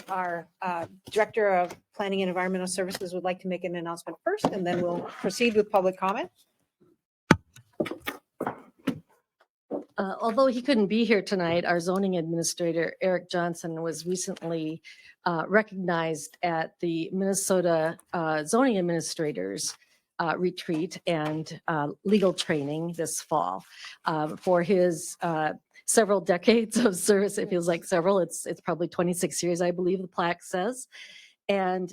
Our Director of Planning and Environmental Services would like to make an announcement first, and then we'll proceed with public comment. Although he couldn't be here tonight, our zoning administrator, Eric Johnson, was recently recognized at the Minnesota Zoning Administrators Retreat and legal training this fall for his several decades of service. It feels like several. It's probably 26 years, I believe the plaque says. And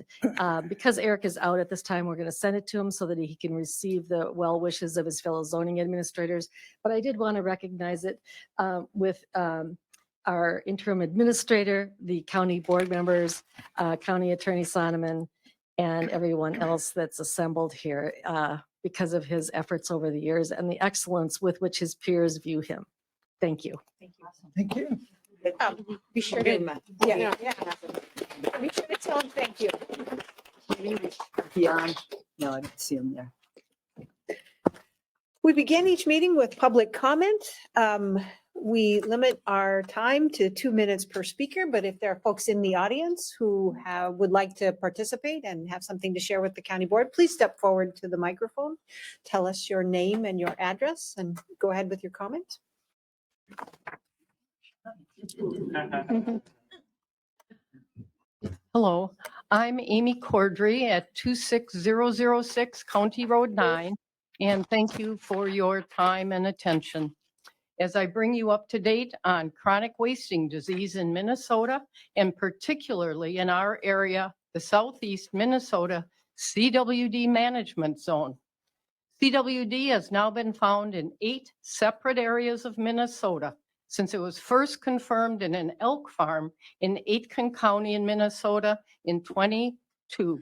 because Eric is out at this time, we're going to send it to him so that he can receive the well wishes of his fellow zoning administrators. But I did want to recognize it with our interim administrator, the county board members, County Attorney Sonneman, and everyone else that's assembled here because of his efforts over the years and the excellence with which his peers view him. Thank you. Thank you. Thank you. Be sure to, yeah. Be sure to tell him thank you. Beyond, no, I don't see him there. We begin each meeting with public comment. We limit our time to 2 minutes per speaker, but if there are folks in the audience who would like to participate and have something to share with the county board, please step forward to the microphone. Tell us your name and your address and go ahead with your comment. Hello, I'm Amy Cordry at 26006 County Road 9, and thank you for your time and attention. As I bring you up to date on chronic wasting disease in Minnesota, and particularly in our area, the Southeast Minnesota CWD Management Zone. CWD has now been found in 8 separate areas of Minnesota since it was first confirmed in an elk farm in Aitkin County in Minnesota in 2022.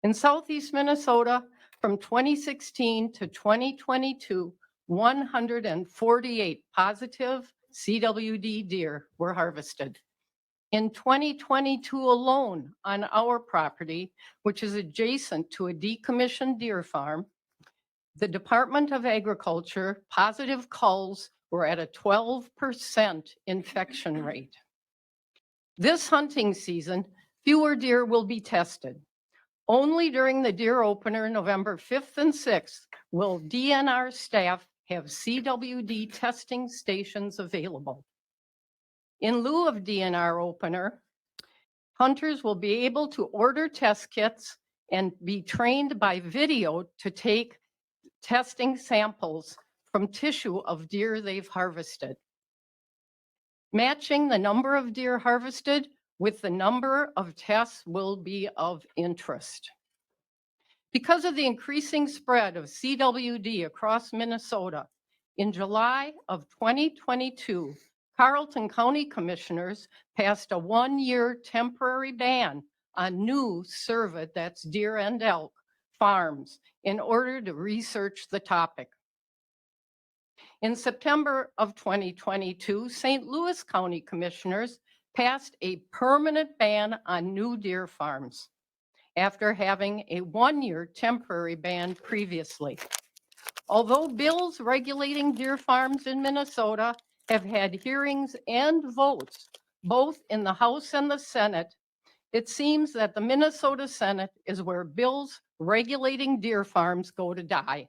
In Southeast Minnesota, from 2016 to 2022, 148 positive CWD deer were harvested. In 2022 alone on our property, which is adjacent to a decommissioned deer farm, the Department of Agriculture positive culls were at a 12% infection rate. This hunting season, fewer deer will be tested. Only during the deer opener, November 5th and 6th, will DNR staff have CWD testing stations available. In lieu of DNR opener, hunters will be able to order test kits and be trained by video to take testing samples from tissue of deer they've harvested. Matching the number of deer harvested with the number of tests will be of interest. Because of the increasing spread of CWD across Minnesota, in July of 2022, Carleton County Commissioners passed a 1-year temporary ban on new cervid, that's deer and elk, farms in order to research the topic. In September of 2022, St. Louis County Commissioners passed a permanent ban on new deer farms after having a 1-year temporary ban previously. Although bills regulating deer farms in Minnesota have had hearings and votes, both in the House and the Senate, it seems that the Minnesota Senate is where bills regulating deer farms go to die.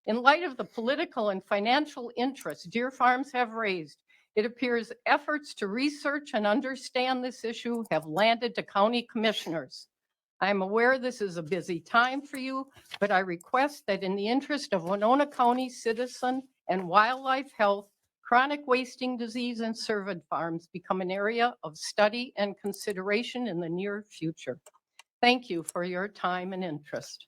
In light of the political and financial interests deer farms have raised, it appears efforts to research and understand this issue have landed to county commissioners. I'm aware this is a busy time for you, but I request that in the interest of Winona County citizen and wildlife health, chronic wasting disease and cervid farms become an area of study and consideration in the near future. Thank you for your time and interest.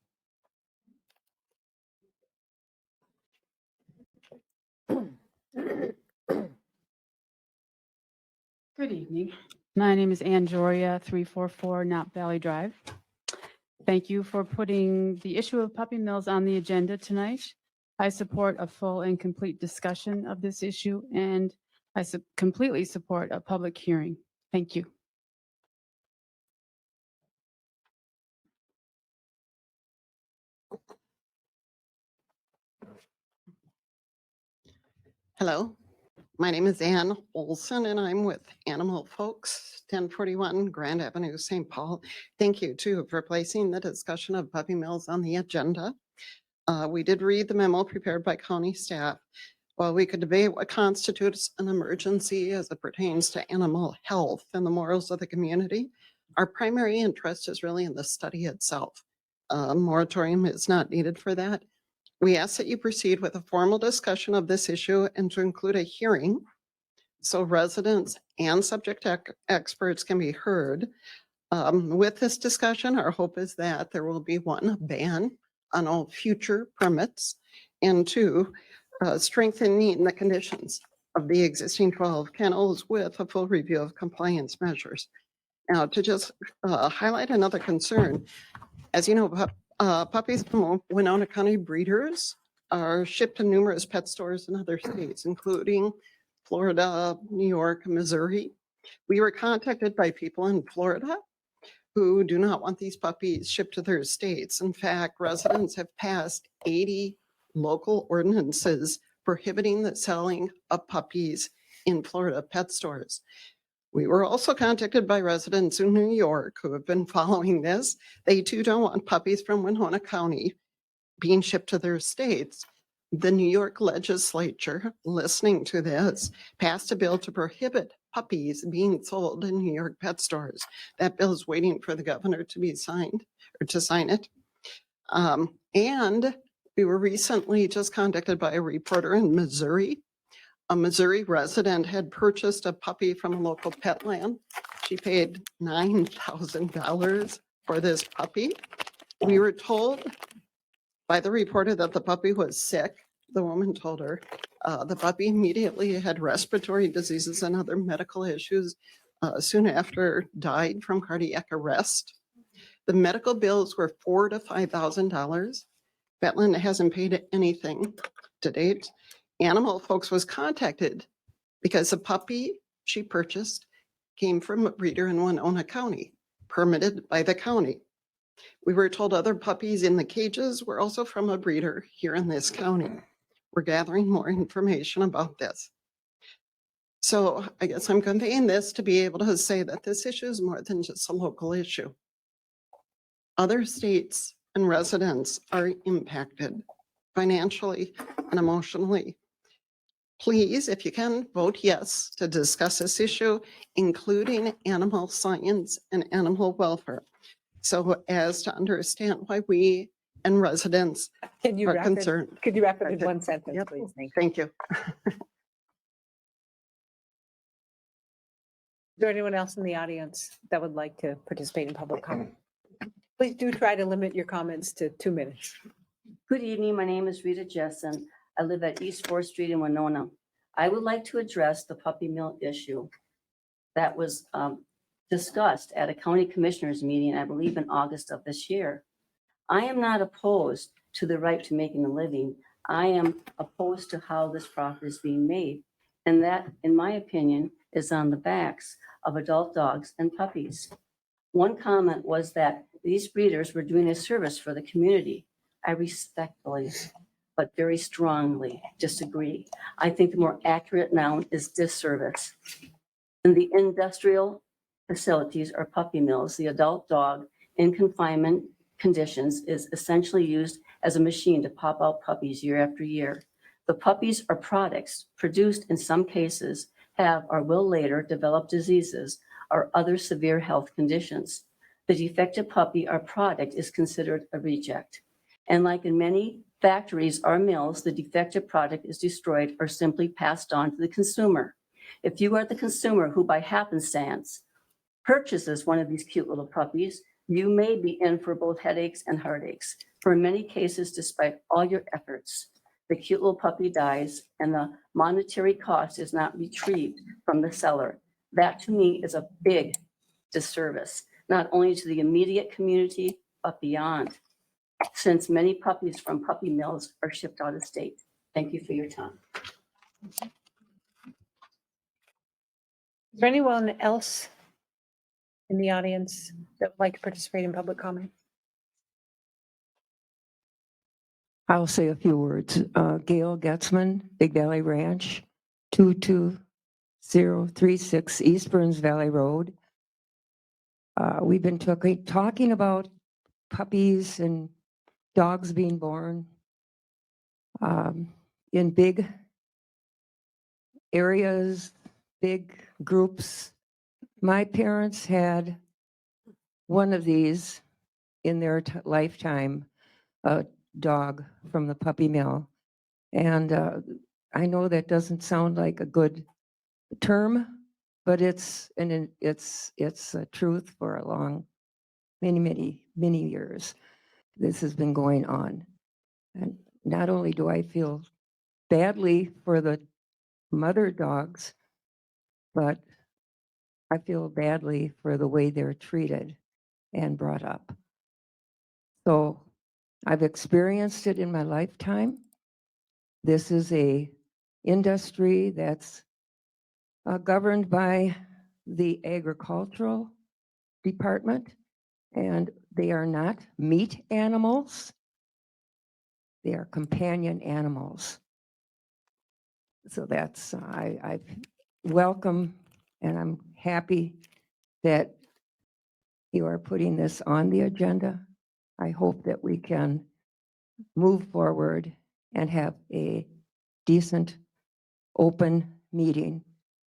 Good evening. My name is Ann Joria, 344 Knott Valley Drive. Thank you for putting the issue of puppy mills on the agenda tonight. I support a full and complete discussion of this issue, and I completely support a public hearing. Thank you. Hello, My name is Ann Olson and I'm with Animal Folks, 1041 Grand Avenue, St. Paul. Thank you too for placing the discussion of puppy mills on the agenda. We did read the memo prepared by county staff. While we could debate what constitutes an emergency as it pertains to animal health and the morals of the community, our primary interest is really in the study itself. A moratorium is not needed for that. We ask that you proceed with a formal discussion of this issue and to include a hearing so residents and subject experts can be heard. With this discussion, our hope is that there will be one, a ban on all future permits, and two, strengthening the conditions of the existing 12 kennels with a full review of compliance measures. Now, to just highlight another concern, as you know, puppies from Winona County breeders are shipped to numerous pet stores in other states, including Florida, New York, Missouri. We were contacted by people in Florida who do not want these puppies shipped to their states. In fact, residents have passed 80 local ordinances prohibiting the selling of puppies in Florida pet stores. We were also contacted by residents in New York who have been following this. They too don't want puppies from Winona County being shipped to their states. The New York legislature, listening to this, passed a bill to prohibit puppies being sold in New York pet stores. That bill is waiting for the governor to be signed or to sign it. And we were recently just contacted by a reporter in Missouri. A Missouri resident had purchased a puppy from a local pet land. She paid $9,000 for this puppy. We were told by the reporter that the puppy was sick. The woman told her the puppy immediately had respiratory diseases and other medical issues. Soon after died from cardiac arrest. The medical bills were $4,000 to $5,000. Vetland hasn't paid anything to date. Animal Folks was contacted because the puppy she purchased came from a breeder in Winona County, permitted by the county. We were told other puppies in the cages were also from a breeder here in this county. We're gathering more information about this. So I guess I'm conveying this to be able to say that this issue is more than just a local issue. Other states and residents are impacted financially and emotionally. Please, if you can, vote yes to discuss this issue, including animal science and animal welfare, so as to understand why we and residents Can you are wrap it? concerned. Could you wrap it in Okay. one sentence, Yep. please? Thank you. Thank you. Is there anyone else in the audience that would like to participate in public comment? Please do try to limit your comments to 2 minutes. Good evening. My name is Rita Jessen. I live at East 4th Street in Winona. I would like to address the puppy mill issue that was discussed at a county commissioners meeting, I believe in August of this year. I am not opposed to the right to making a living. I am opposed to how this profit is being made. And that, in my opinion, is on the backs of adult dogs and puppies. One comment was that these breeders were doing a service for the community. I respectfully, but very strongly disagree. I think the more accurate noun is disservice. In the industrial facilities or puppy mills, the adult dog in confinement conditions is essentially used as a machine to pop out puppies year after year. The puppies are products produced in some cases have or will later develop diseases or other severe health conditions. The defective puppy or product is considered a reject. And like in many factories or mills, the defective product is destroyed or simply passed on to the consumer. If you are the consumer who by happenstance purchases one of these cute little puppies, you may be in for both headaches and heartaches. For in many cases, despite all your efforts, the cute little puppy dies and the monetary cost is not retrieved from the seller. That to me is a big disservice, not only to the immediate community, but beyond, since many puppies from puppy mills are shipped out of state. Thank you for your time. Is there anyone else in the audience that would like to participate in public comment? I'll say a few words. Gail Getzman, Big Valley Ranch, 22036 East Burns Valley Road. We've been talking about puppies and dogs being born in big areas, big groups. My parents had one of these in their lifetime, a dog from the puppy mill. And I know that doesn't sound like a good term, but it's a truth for a long, many years. This has been going on. And not only do I feel badly for the mother dogs, but I feel badly for the way they're treated and brought up. So I've experienced it in my lifetime. This is a industry that's governed by the agricultural department, and they are not meat animals. They are companion animals. So that's, I welcome and I'm happy that you are putting this on the agenda. I hope that we can move forward and have a decent, open meeting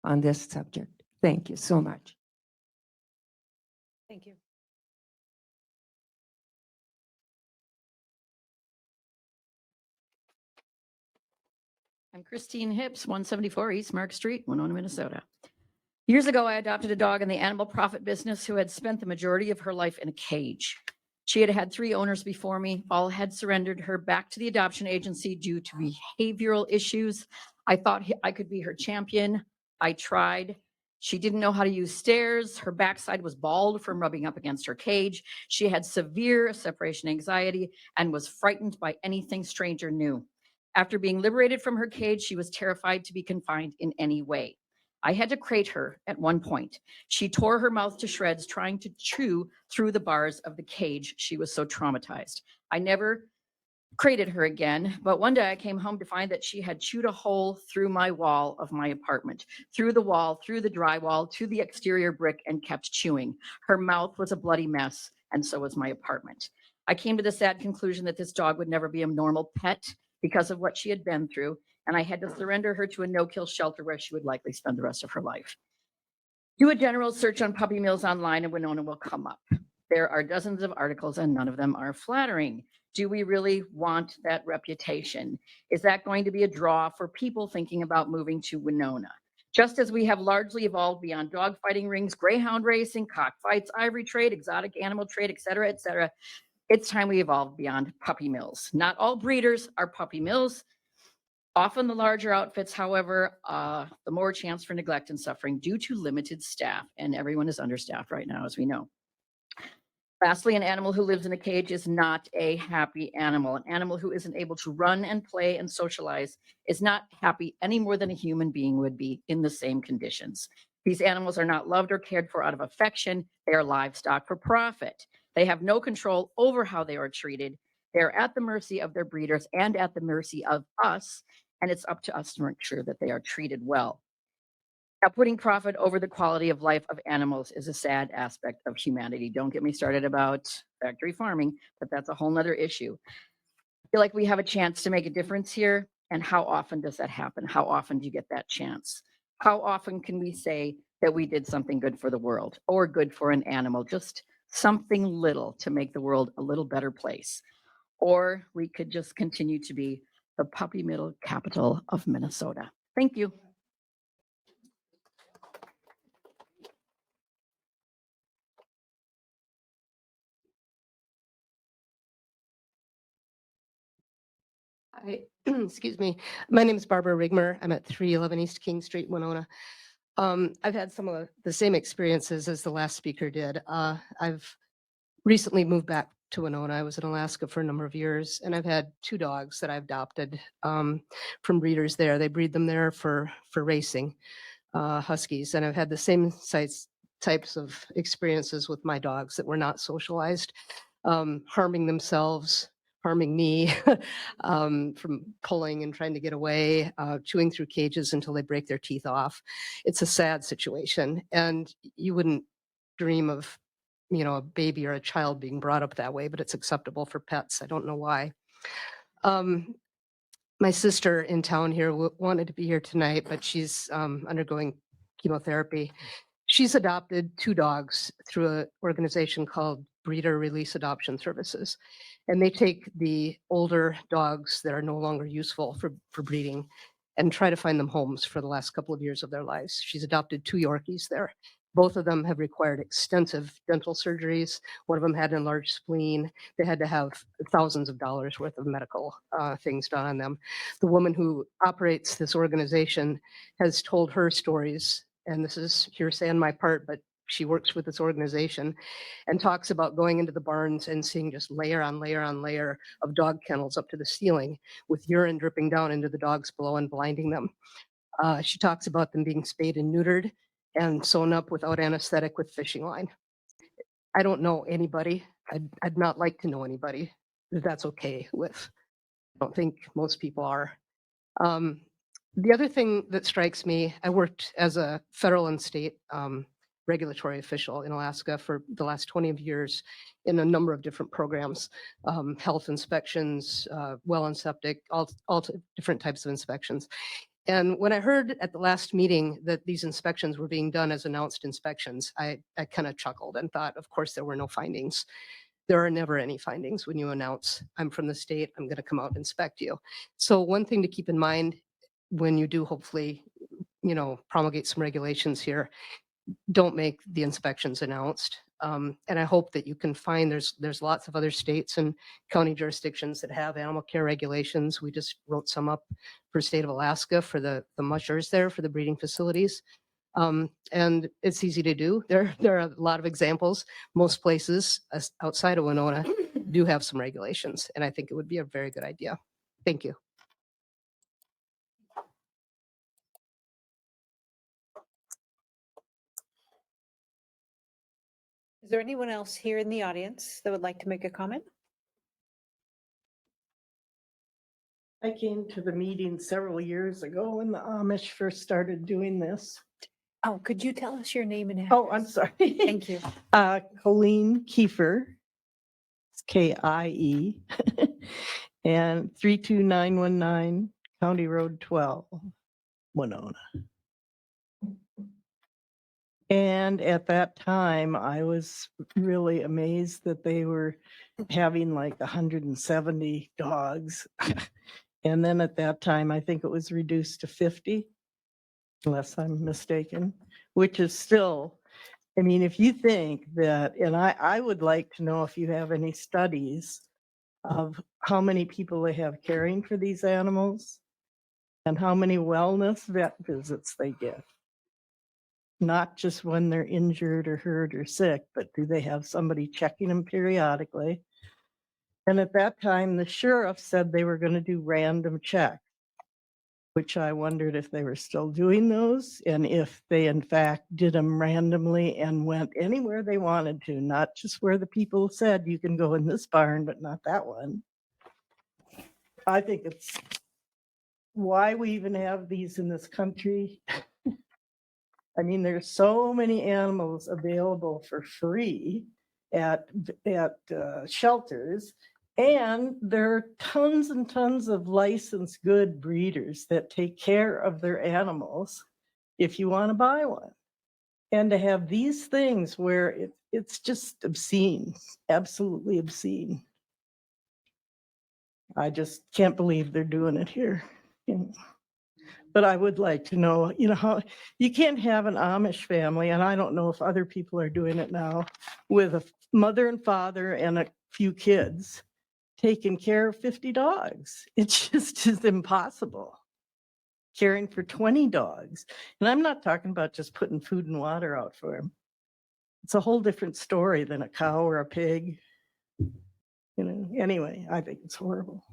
on this subject. Thank you so much. Thank you. I'm Christine Hips, 174 East Mark Street, Winona, Minnesota. Years ago, I adopted a dog in the animal profit business who had spent the majority of her life in a cage. She had had 3 owners before me. All had surrendered her back to the adoption agency due to behavioral issues. I thought I could be her champion. I tried. She didn't know how to use stairs. Her backside was bald from rubbing up against her cage. She had severe separation anxiety and was frightened by anything stranger knew. After being liberated from her cage, she was terrified to be confined in any way. I had to crate her at one point. She tore her mouth to shreds trying to chew through the bars of the cage. She was so traumatized. I never crated her again, but one day I came home to find that she had chewed a hole through my wall of my apartment, through the wall, through the drywall, to the exterior brick, and kept chewing. Her mouth was a bloody mess, and so was my apartment. I came to the sad conclusion that this dog would never be a normal pet because of what she had been through, and I had to surrender her to a no-kill shelter where she would likely spend the rest of her life. Do a general search on puppy mills online and Winona will come up. There are dozens of articles and none of them are flattering. Do we really want that reputation? Is that going to be a draw for people thinking about moving to Winona? Just as we have largely evolved beyond dogfighting rings, greyhound racing, cockfights, ivory trade, exotic animal trade, et cetera, it's time we evolve beyond puppy mills. Not all breeders are puppy mills. Often the larger outfits, however, the more chance for neglect and suffering due to limited staff, and everyone is understaffed right now, as we know. Lastly, an animal who lives in a cage is not a happy animal. An animal who isn't able to run and play and socialize is not happy any more than a human being would be in the same conditions. These animals are not loved or cared for out of affection. They are livestock for profit. They have no control over how they are treated. They're at the mercy of their breeders and at the mercy of us, and it's up to us to make sure that they are treated well. Now, putting profit over the quality of life of animals is a sad aspect of humanity. Don't get me started about factory farming, but that's a whole nother issue. I feel like we have a chance to make a difference here. And how often does that happen? How often do you get that chance? How often can we say that we did something good for the world or good for an animal, just something little to make the world a little better place? Or we could just continue to be the puppy mill capital of Minnesota. Thank you. Hi, excuse me. My name is Barbara Rigmer. I'm at 311 East King Street, Winona. I've had some of the same experiences as the last speaker did. I've recently moved back to Winona. I was in Alaska for a number of years, and I've had 2 dogs that I've adopted from breeders there. They breed them there for racing, huskies, and I've had the same types of experiences with my dogs that were not socialized, harming themselves, harming me from pulling and trying to get away, chewing through cages until they break their teeth off. It's a sad situation. And you wouldn't dream of, a baby or a child being brought up that way, but it's acceptable for pets. I don't know why. My sister in town here wanted to be here tonight, but she's undergoing chemotherapy. She's adopted 2 dogs through an organization called Breeder Release Adoption Services. And they take the older dogs that are no longer useful for breeding and try to find them homes for the last couple of years of their lives. She's adopted 2 Yorkies there. Both of them have required extensive dental surgeries. One of them had an enlarged spleen. They had to have thousands of dollars worth of medical things done on them. The woman who operates this organization has told her stories, and this is hearsay on my part, but she works with this organization and talks about going into the barns and seeing just layer on layer on layer of dog kennels up to the ceiling with urine dripping down into the dogs below and blinding them. She talks about them being spayed and neutered and sewn up without anesthetic with fishing line. I don't know anybody. I'd not like to know anybody that that's okay with. I don't think most people are. The other thing that strikes me, I worked as a federal and state regulatory official in Alaska for the last 20 years in a number of different programs, health inspections, well and septic, all different types of inspections. And when I heard at the last meeting that these inspections were being done as announced inspections, I kind of chuckled and thought, of course, there were no findings. There are never any findings when you announce, I'm from the state, I'm going to come out and inspect you. So one thing to keep in mind when you do hopefully, promulgate some regulations here, don't make the inspections announced. And I hope that you can find there's lots of other states and county jurisdictions that have animal care regulations. We just wrote some up for state of Alaska for the mushers there for the breeding facilities. And it's easy to do. There are a lot of examples. Most places outside of Winona do have some regulations, and I think it would be a very good idea. Thank you. Is there anyone else here in the audience that would like to make a comment? I came to the meeting several years ago when the Amish first started doing this. Oh, could you tell us your name and address? Oh, I'm sorry. Thank you. Colleen Kiefer, it's K-I-E, and 32919 County Road 12, Winona. And at that time, I was really amazed that they were having like 170 dogs. And then at that time, I think it was reduced to 50, unless I'm mistaken, which is still, I mean, if you think that, and I would like to know if you have any studies of how many people they have caring for these animals and how many wellness vet visits they get. Not just when they're injured or hurt or sick, but do they have somebody checking them periodically? And at that time, the sheriff said they were going to do random checks, which I wondered if they were still doing those and if they in fact did them randomly and went anywhere they wanted to, not just where the people said you can go in this barn, but not that one. I think it's why we even have these in this country. I mean, there's so many animals available for free at shelters. And there are tons and tons of licensed good breeders that take care of their animals if you want to buy one. And to have these things where it's just obscene, absolutely obscene. I just can't believe they're doing it here. But I would like to know, how you can't have an Amish family, and I don't know if other people are doing it now, with a mother and father and a few kids taking care of 50 dogs. It just is impossible. Caring for 20 dogs. And I'm not talking about just putting food and water out for them. It's a whole different story than a cow or a pig. Anyway, I think it's horrible.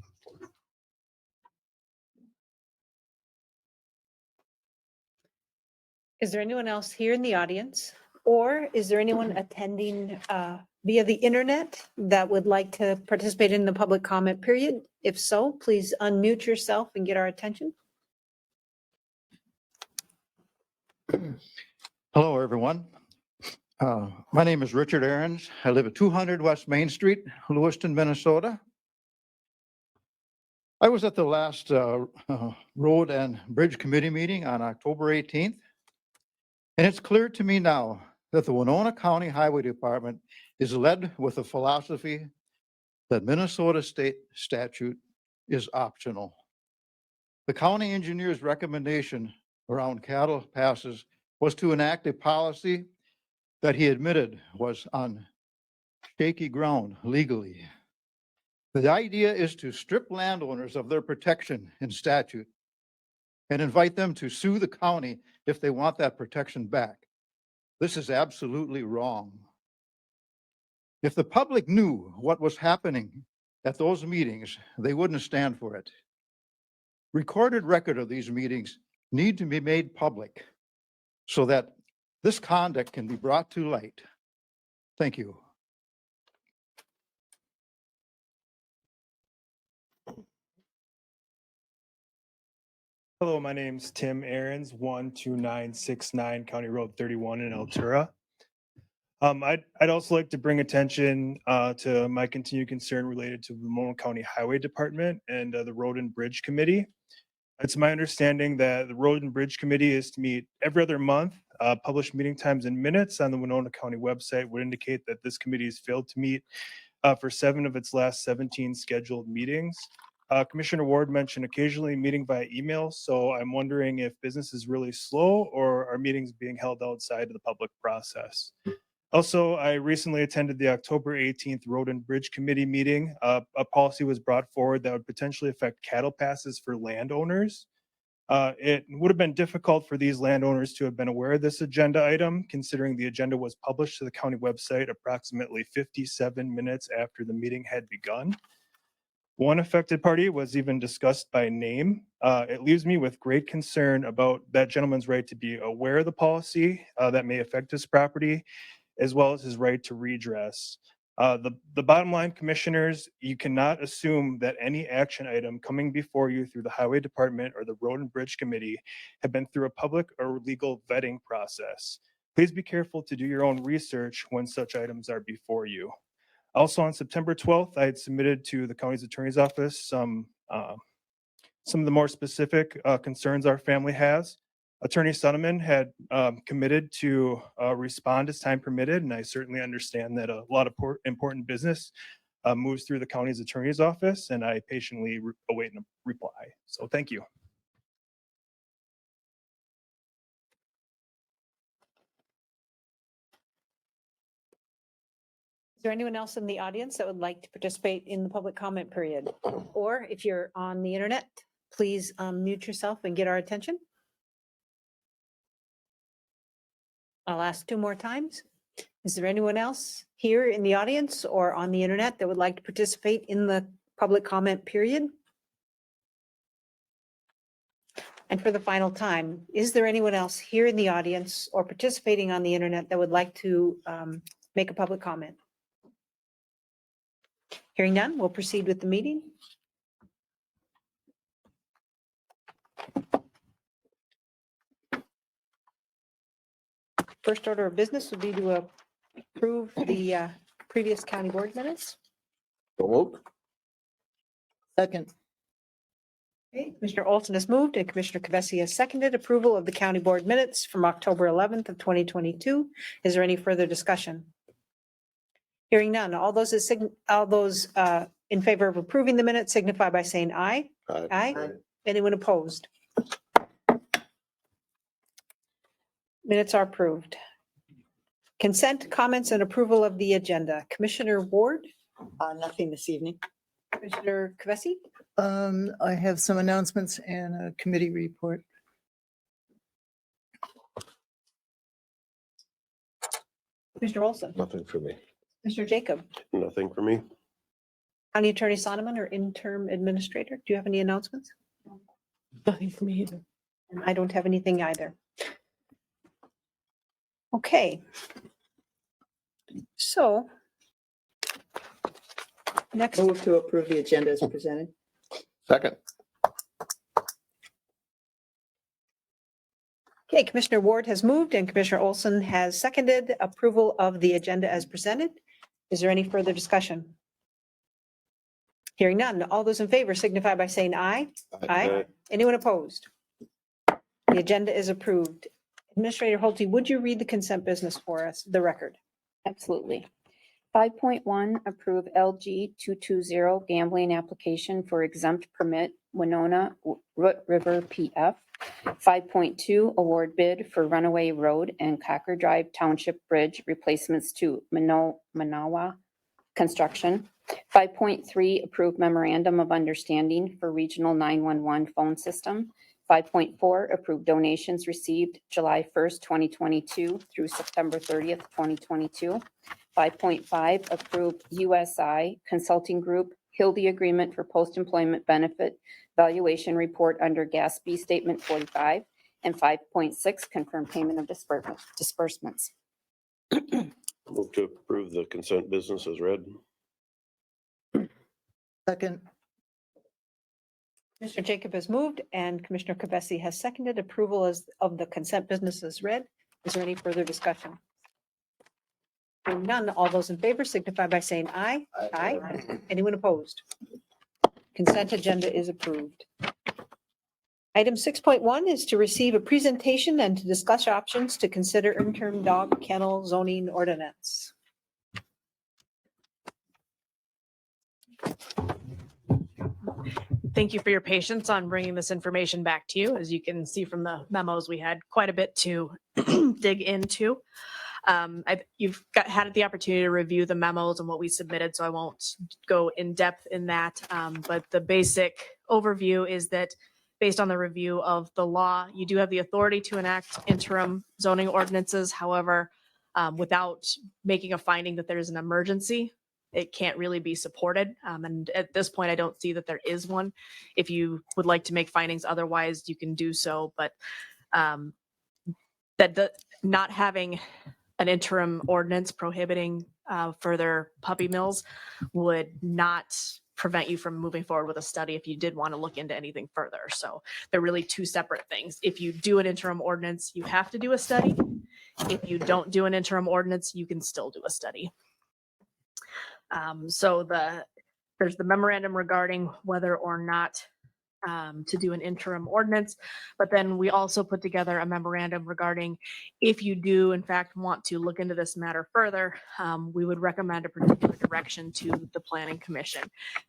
Is there anyone else here in the audience Or is there anyone attending via the internet that would like to participate in the public comment period? If so, please unmute yourself and get our attention. Hello, everyone. My name is Richard Ahrens. I live at 200 West Main Street, Lewiston, Minnesota. I was at the last Road and Bridge Committee meeting on October 18th, and it's clear to me now that the Winona County Highway Department is led with a philosophy that Minnesota state statute is optional. The county engineer's recommendation around cattle passes was to enact a policy that he admitted was on shaky ground legally. The idea is to strip landowners of their protection in statute and invite them to sue the county if they want that protection back. This is absolutely wrong. If the public knew what was happening at those meetings, they wouldn't stand for it. Recorded record of these meetings need to be made public so that this conduct can be brought to light. Thank you. Hello, my name's Tim Ahrens, 12969 County Road 31 in Altura. I'd also like to bring attention to my continued concern related to the Winona County Highway Department and the Road and Bridge Committee. It's my understanding that the Road and Bridge Committee is to meet every other month. Published meeting times and minutes on the Winona County website would indicate that this committee has failed to meet for 7 of its last 17 scheduled meetings. Commissioner Ward mentioned occasionally meeting via email, so I'm wondering if business is really slow or are meetings being held outside of the public process. Also, I recently attended the October 18th Road and Bridge Committee meeting. A policy was brought forward that would potentially affect cattle passes for landowners. It would have been difficult for these landowners to have been aware of this agenda item, considering the agenda was published to the county website approximately 57 minutes after the meeting had begun. One affected party was even discussed by name. It leaves me with great concern about that gentleman's right to be aware of the policy that may affect his property, as well as his right to redress. The bottom line, commissioners, you cannot assume that any action item coming before you through the Highway Department or the Road and Bridge Committee have been through a public or legal vetting process. Please be careful to do your own research when such items are before you. Also, on September 12th, I had submitted to the county's attorney's office some of the more specific concerns our family has. Attorney Sonneman had committed to respond as time permitted, and I certainly understand that a lot of important business moves through the county's attorney's office, and I patiently await a reply. So thank you. Is there anyone else in the audience that would like to participate in the public comment period? Or if you're on the internet, please mute yourself and get our attention. I'll ask 2 more times. Is there anyone else here in the audience or on the internet that would like to participate in the public comment period? And for the final time, is there anyone else here in the audience or participating on the internet that would like to make a public comment? Hearing none, we'll proceed with the meeting. First order of business would be to approve the previous county board minutes. Second. Okay, Commissioner Olson has moved and Commissioner Kvesi has seconded approval of the county board minutes from October 11th of 2022. Is there any further discussion? Hearing none, all those in favor of approving the minutes signify by saying aye. Aye. Anyone opposed? Minutes are approved. Consent, comments, and approval of the agenda. Commissioner Ward, Nothing this evening. Commissioner Kvesi, I have some announcements and a committee report. Commissioner Olson, Nothing for me. Commissioner Jacob, Nothing for me. County Attorney Sonneman or interim administrator. Do you have any announcements? Nothing for me either. And I don't have anything either. Okay. So next, Move to approve the agenda as presented. Second. okay, Commissioner Ward has moved and Commissioner Olson has seconded approval of the agenda as presented. Is there any further discussion? Hearing none. All those in favor signify by saying aye. Aye. Anyone opposed? The agenda is approved. Administrator Holte, would you read the consent business for us, the record? Absolutely. 5.1, approve LG 220 gambling application for exempt permit Winona Root River PF. 5.2, award bid for Runaway Road and Cocker Drive Township Bridge replacements to Manawa Construction. 5.3, approve memorandum of understanding for regional 911 phone system. 5.4, approve donations received July 1st, 2022 through September 30th, 2022. 5.5, approve USI Consulting Group Hildy Agreement for Post-Employment Benefit Valuation Report under GASB Statement 45. And 5.6, confirm payment of disbursements. Move to approve the consent business as read. Second. Commissioner Jacob has moved and Commissioner Kavesi has seconded approval of the consent business as read. Is there any further discussion? Hearing none. All those in favor signify by saying aye. Aye. Anyone opposed? Consent agenda is approved. Item 6.1 is to receive a presentation and to discuss options to consider interim dog kennel zoning ordinance. Thank you for your patience on bringing this information back to you. As you can see from the memos, we had quite a bit to dig into. You've had the opportunity to review the memos and what we submitted, so I won't go in depth in that. But the basic overview is that based on the review of the law, you do have the authority to enact interim zoning ordinances. However, without making a finding that there is an emergency, it can't really be supported. And at this point, I don't see that there is one. If you would like to make findings otherwise, you can do so. But not having an interim ordinance prohibiting further puppy mills would not prevent you from moving forward with a study if you did want to look into anything further. So they're really two separate things. If you do an interim ordinance, you have to do a study. If you don't do an interim ordinance, you can still do a study. There's the memorandum regarding whether or not to do an interim ordinance, but then we also put together a memorandum regarding if you do in fact want to look into this matter further, we would recommend a particular direction to the Planning Commission.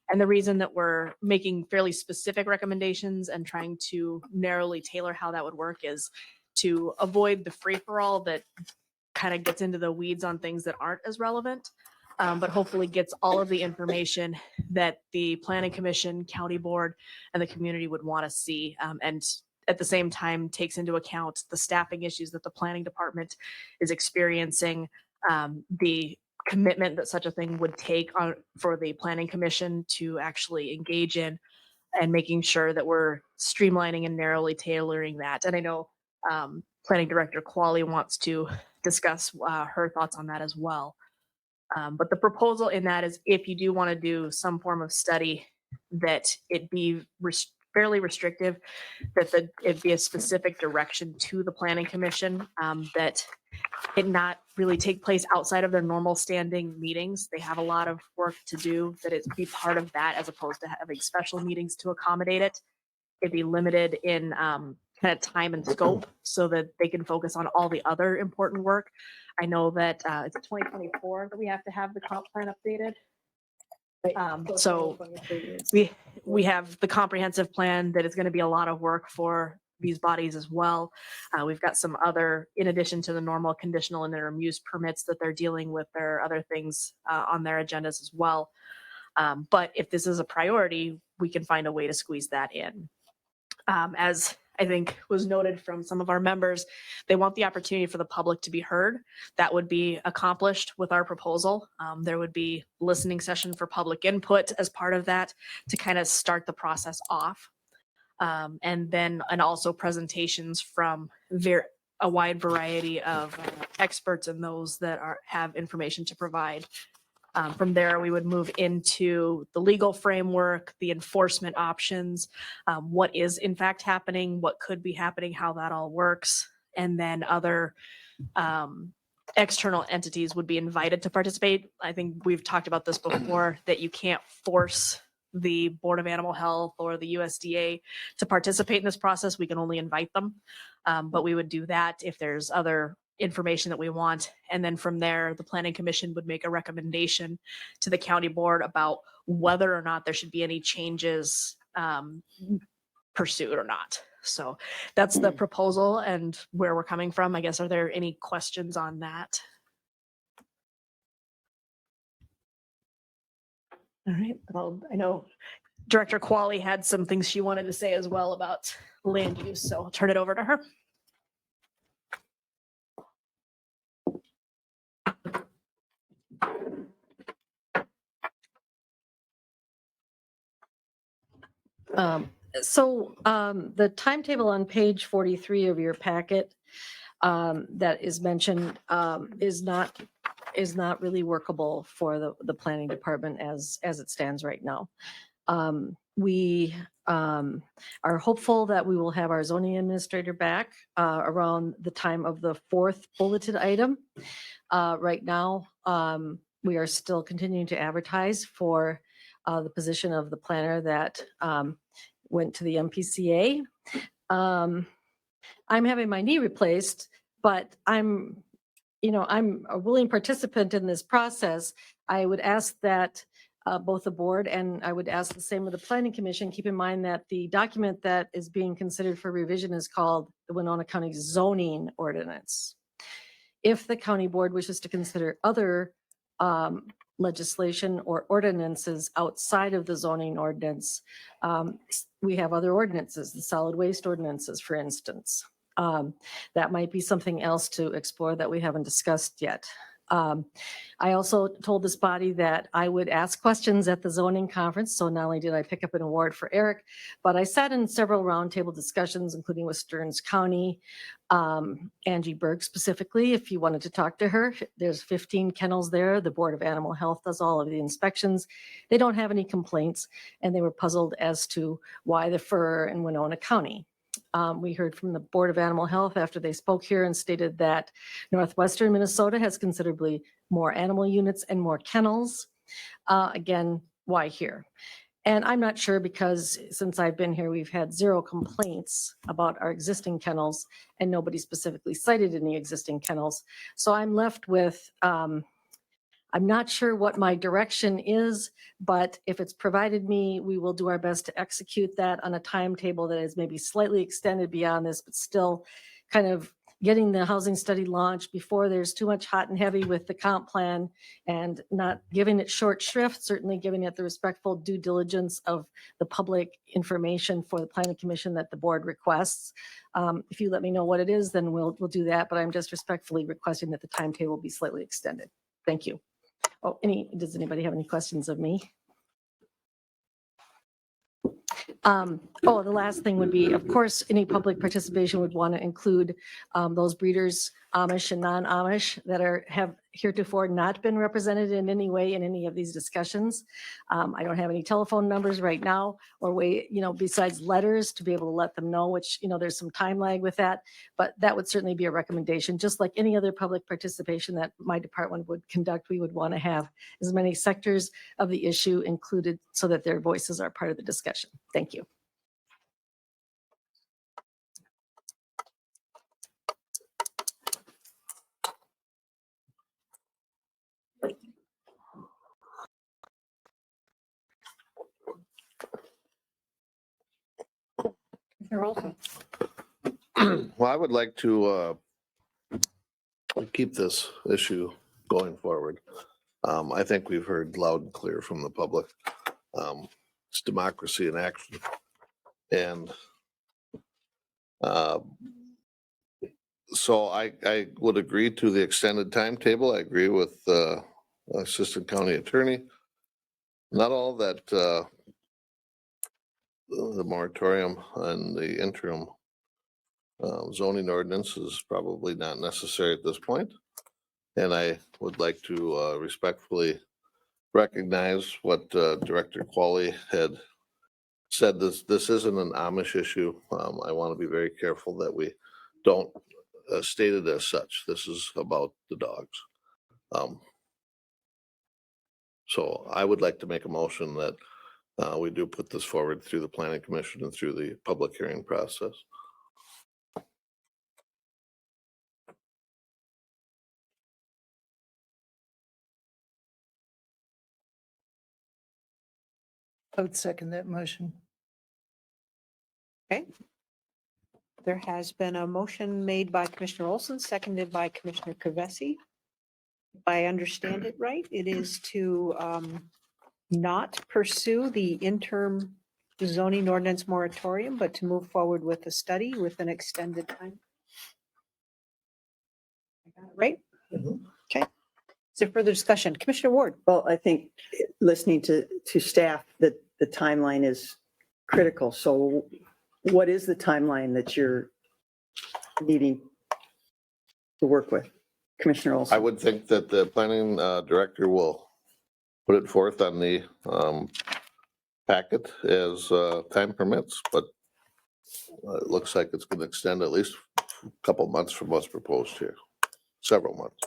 And the reason that we're making fairly specific recommendations and trying to narrowly tailor how that would work is to avoid the free-for-all that kind of gets into the weeds on things that aren't as relevant. But hopefully gets all of the information that the Planning Commission, County Board, and the community would want to see. And at the same time, takes into account the staffing issues that the Planning Department is experiencing, the commitment that such a thing would take for the Planning Commission to actually engage in, and making sure that we're streamlining and narrowly tailoring that. And I know Planning Director Qualley wants to discuss her thoughts on that as well. But the proposal in that is if you do want to do some form of study, that it be fairly restrictive, that it be a specific direction to the Planning Commission, that it not really take place outside of their normal standing meetings. They have a lot of work to do, that it be part of that as opposed to having special meetings to accommodate it. It'd be limited in kind of time and scope so that they can focus on all the other important work. I know that it's 2024 that we have to have the comp plan updated. So we have the comprehensive plan that is going to be a lot of work for these bodies as well. We've got some other, in addition to the normal conditional and interim use permits that they're dealing with, there are other things on their agendas as well. But if this is a priority, we can find a way to squeeze that in. As I think was noted from some of our members, they want the opportunity for the public to be heard. That would be accomplished with our proposal. There would be listening session for public input as part of that to kind of start the process off. And also presentations from a wide variety of experts and those that have information to provide. From there, we would move into the legal framework, the enforcement options, what is in fact happening, what could be happening, how that all works, and then other external entities would be invited to participate. I think we've talked about this before, that you can't force the Board of Animal Health or the USDA to participate in this process. We can only invite them. But we would do that if there's other information that we want. And then from there, the Planning Commission would make a recommendation to the county board about whether or not there should be any changes pursued or not. So that's the proposal and where we're coming from. I guess, are there any questions on that? All right. Well, I know Director Qualley had some things she wanted to say as well about land use, so I'll turn it over to her. The timetable on page 43 of your packet that is mentioned is not really workable for the planning department as it stands right now. We are hopeful that we will have our zoning administrator back around the time of the 4th bulleted item. Right now, we are still continuing to advertise for the position of the planner that went to the MPCA. I'm having my knee replaced, but I'm a willing participant in this process. I would ask that both the board and I would ask the same of the Planning Commission, keep in mind that the document that is being considered for revision is called the Winona County Zoning Ordinance. If the county board wishes to consider other legislation or ordinances outside of the zoning ordinance, we have other ordinances, the solid waste ordinances, for instance. That might be something else to explore that we haven't discussed yet. I also told this body that I would ask questions at the zoning conference. So not only did I pick up an award for Eric, but I sat in several roundtable discussions, including with Stearns County, Angie Berg specifically, if you wanted to talk to her. There's 15 kennels there. The Board of Animal Health does all of the inspections. They don't have any complaints, and they were puzzled as to why the fur in Winona County. We heard from the Board of Animal Health after they spoke here and stated that northwestern Minnesota has considerably more animal units and more kennels. Again, why here? And I'm not sure, because since I've been here, we've had 0 complaints about our existing kennels and nobody specifically cited any existing kennels. So I'm left with, I'm not sure what my direction is, but if it's provided me, we will do our best to execute that on a timetable that is maybe slightly extended beyond this, but still kind of getting the housing study launched before there's too much hot and heavy with the comp plan, and not giving it short shrift, certainly giving it the respectful due diligence of the public information for the Planning Commission that the board requests. If you let me know what it is, then we'll do that, but I'm just respectfully requesting that the timetable be slightly extended. Thank you. Oh, does anybody have any questions of me? The last thing would be, of course, any public participation would want to include those breeders, Amish and non-Amish, that have heretofore not been represented in any way in any of these discussions. I don't have any telephone numbers right now or way, besides letters to be able to let them know, which, there's some time lag with that, but that would certainly be a recommendation. Just like any other public participation that my department would conduct, we would want to have as many sectors of the issue included so that their voices are part of the discussion. Thank you. Well, I would like to keep this issue going forward. I think we've heard loud and clear from the public. It's democracy in action. And so I would agree to the extended timetable. I agree with Assistant County Attorney. Not all that the moratorium and the interim zoning ordinance is probably not necessary at this point. And I would like to respectfully recognize what Director Qualley had said. This isn't an Amish issue. I want to be very careful that we don't state it as such. This is about the dogs. So I would like to make a motion that we do put this forward through the Planning Commission and through the public hearing process. I would second that motion. Okay. There has been a motion made by Commissioner Olson, seconded by Commissioner Kavesi. If I understand it right, it is to not pursue the interim zoning ordinance moratorium, but to move forward with a study with an extended time. I got it right? Okay. Is there further discussion? Commissioner Ward? Well, I think listening to staff, that the timeline is critical. So what is the timeline that you're needing to work with, Commissioner Olson? I would think that the planning director will put it forth on the packet as time permits, but it looks like it's going to extend at least a couple months from what's proposed here, several months.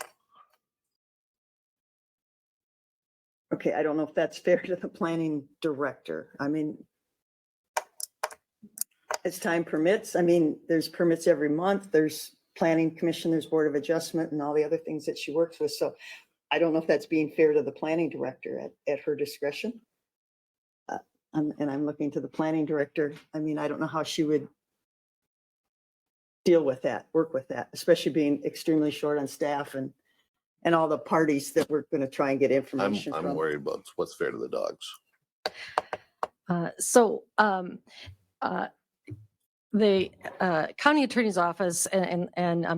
Okay, I don't know if that's fair to the planning director. I mean, as time permits, I mean, there's permits every month, there's planning commission, there's board of adjustment and all the other things that she works with. So I don't know if that's being fair to the planning director at her discretion. And I'm looking to the planning director. I mean, I don't know how she would deal with that, work with that, especially being extremely short on staff and all the parties that we're going to try and get information I'm from. worried about what's fair to the dogs. The county attorney's office and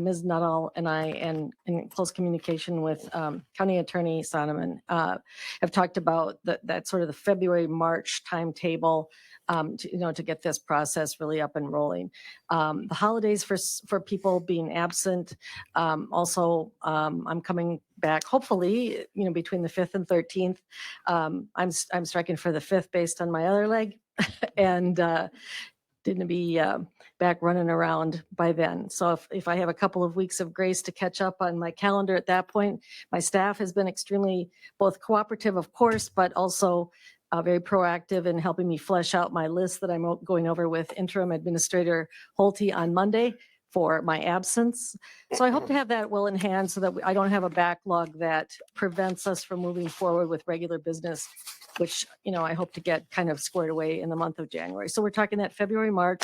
Ms. Nuttall and I, and in close communication with County Attorney Sonneman, have talked about that sort of the February, March timetable to get this process really up and rolling. The holidays for people being absent. Also, I'm coming back hopefully, between the 5th and 13th. I'm striking for the 5th based on my other leg, and didn't be back running around by then. So if I have a couple of weeks of grace to catch up on my calendar at that point, my staff has been extremely both cooperative, of course, but also very proactive in helping me flesh out my list that I'm going over with Interim Administrator Holte on Monday for my absence. So I hope to have that well in hand so that I don't have a backlog that prevents us from moving forward with regular business, which, I hope to get kind of squared away in the month of January. So we're talking that February, March,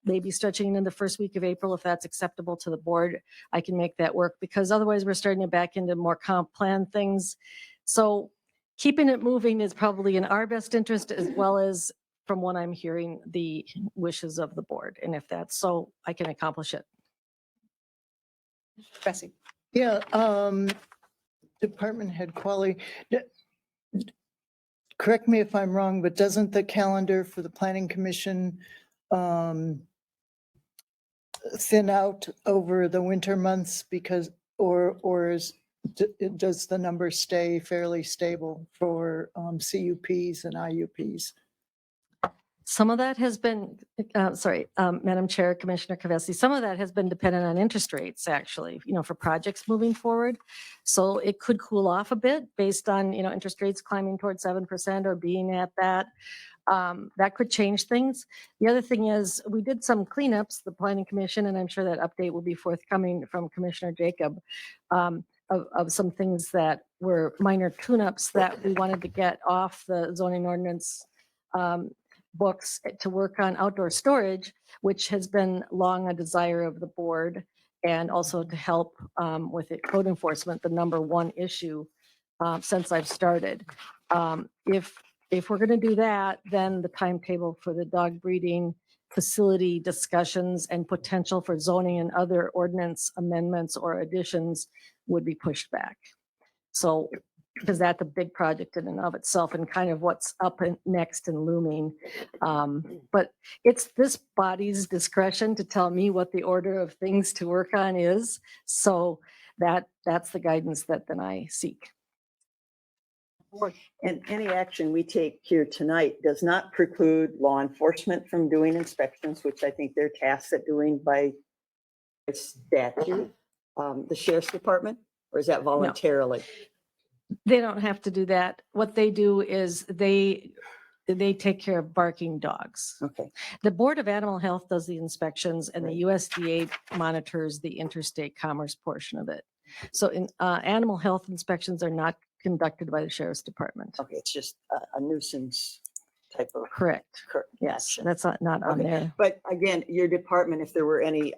maybe stretching into the first week of April, if that's acceptable to the board. I can make that work, because otherwise we're starting to back into more comp plan things. So keeping it moving is probably in our best interest, as well as, from what I'm hearing, the wishes of the board. And if that's so, I can accomplish it. Bessie? Yeah, Department Head Qualley, correct me if I'm wrong, but doesn't the calendar for the Planning Commission thin out over the winter months because, or does the number stay fairly stable for CUPs and IUPs? Some of that has been, Madam Chair, Commissioner Kavesi, some of that has been dependent on interest rates, actually, for projects moving forward. So it could cool off a bit based on, interest rates climbing towards 7% or being at that. That could change things. The other thing is, we did some cleanups, the Planning Commission, and I'm sure that update will be forthcoming from Commissioner Jacob, of some things that were minor tune-ups that we wanted to get off the zoning ordinance books to work on outdoor storage, which has been long a desire of the board, and also to help with code enforcement, the number one issue since I've started. If we're going to do that, then the timetable for the dog breeding facility discussions and potential for zoning and other ordinance amendments or additions would be pushed back. So, because that's a big project in and of itself, and kind of what's up next and looming. But it's this body's discretion to tell me what the order of things to work on is. So that's the guidance that then I seek. And any action we take here tonight does not preclude law enforcement from doing inspections, which I think they're tasked at doing by statute. The sheriff's department, or is that voluntarily? They don't have to do that. What they do is they take care of barking dogs. Okay. The Board of Animal Health does the inspections and the USDA monitors the interstate commerce portion of it. So animal health inspections are not conducted by the Sheriff's Department. Okay, it's just a nuisance type of. Correct. Yes, action. that's not on Okay. there. But again, your department, if there were any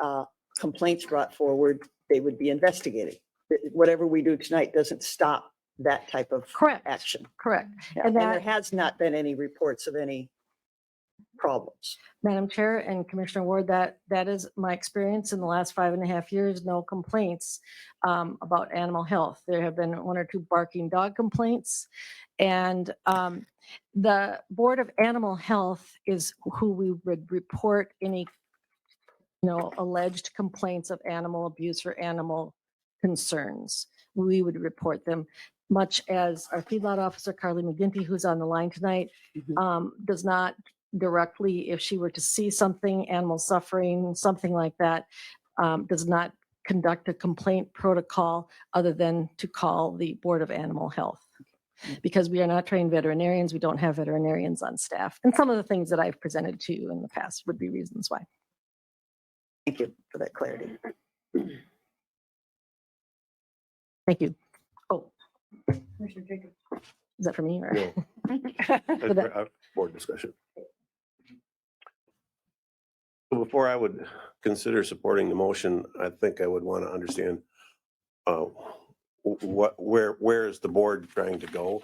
complaints brought forward, they would be investigated. Whatever we do tonight doesn't stop that type of action. Correct. Yeah, And and there that, has not been any reports of any problems. Madam Chair and Commissioner Ward, that is my experience in the last 5.5 years, no complaints about animal health. There have been 1 or 2 barking dog complaints. And the Board of Animal Health is who we would report any, alleged complaints of animal abuse or animal concerns. We would report them, much as our feedlot officer, Carly McGinty, who's on the line tonight, does not directly, if she were to see something, animal suffering, something like that, does not conduct a complaint protocol other than to call the Board of Animal Health. Because we are not trained veterinarians, we don't have veterinarians on staff. And some of the things that I've presented to you in the past would be reasons why. Thank you for that clarity. Thank you. Oh. Commissioner Jacobs. Is that for me or? No. For that- Board discussion. So before I would consider supporting the motion, I think I would want to understand where is the board trying to go?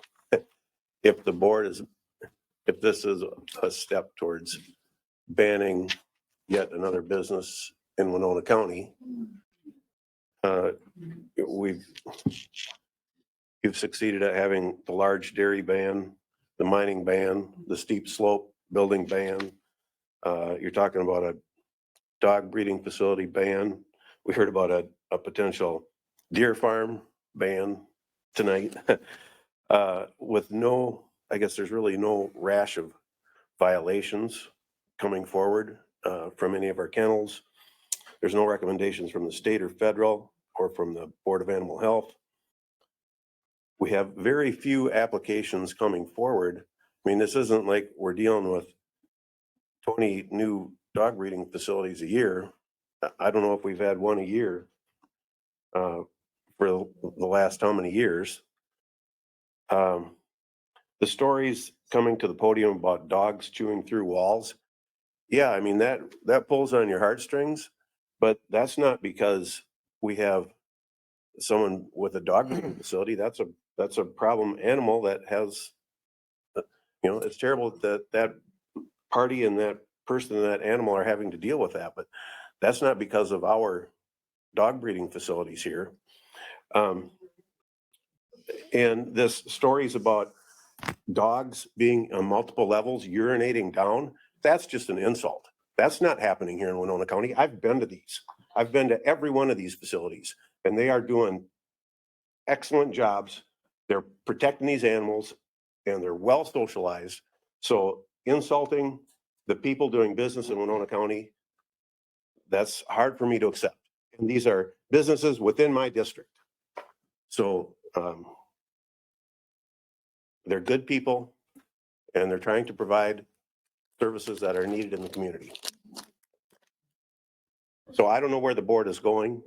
If this is a step towards banning yet another business in Winona County, you've succeeded at having the large dairy ban, the mining ban, the steep slope building ban. You're talking about a dog breeding facility ban. We heard about a potential deer farm ban tonight. With I guess there's really no rash of violations coming forward from any of our kennels. There's no recommendations from the state or federal or from the Board of Animal Health. We have very few applications coming forward. I mean, this isn't like we're dealing with 20 new dog breeding facilities a year. I don't know if we've had one a year for the last how many years. The stories coming to the podium about dogs chewing through walls. Yeah, I mean, that pulls on your heartstrings, but that's not because we have someone with a dog breeding facility. That's a problem animal that has, it's terrible that party and that person and that animal are having to deal with that, but that's not because of our dog breeding facilities here. And this stories about dogs being on multiple levels, urinating down, that's just an insult. That's not happening here in Winona County. I've been to these. I've been to every one of these facilities, and they are doing excellent jobs. They're protecting these animals, and they're well socialized. So insulting the people doing business in Winona County, that's hard for me to accept. And these are businesses within my district. So they're good people, and they're trying to provide services that are needed in the community. So I don't know where the board is going,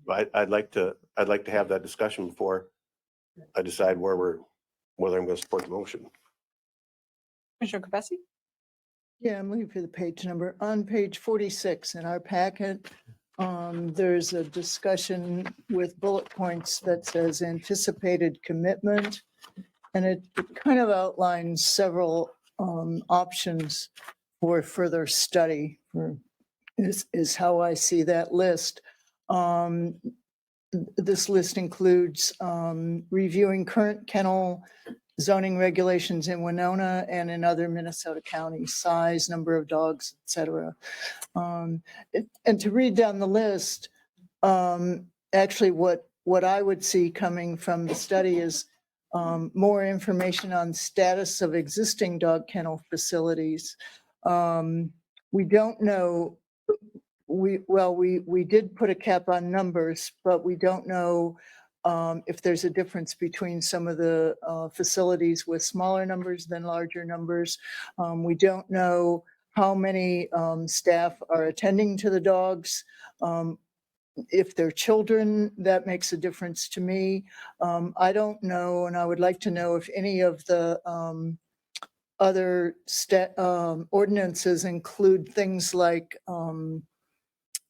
but I'd like to have that discussion before I decide whether I'm going to support the motion. Commissioner Kavesi? Yeah, I'm looking for the page number. On page 46 in our packet, there's a discussion with bullet points that says anticipated commitment. And it kind of outlines several options for further study, is how I see that list. This list includes reviewing current kennel zoning regulations in Winona and in other Minnesota counties, size, number of dogs, et cetera. And to read down the list, actually what what I would see coming from the study is more information on status of existing dog kennel facilities. We don't know, we did put a cap on numbers, but we don't know if there's a difference between some of the facilities with smaller numbers than larger numbers. We don't know how many staff are attending to the dogs. If they're children, that makes a difference to me. I don't know, and I would like to know if any of the other ordinances include things like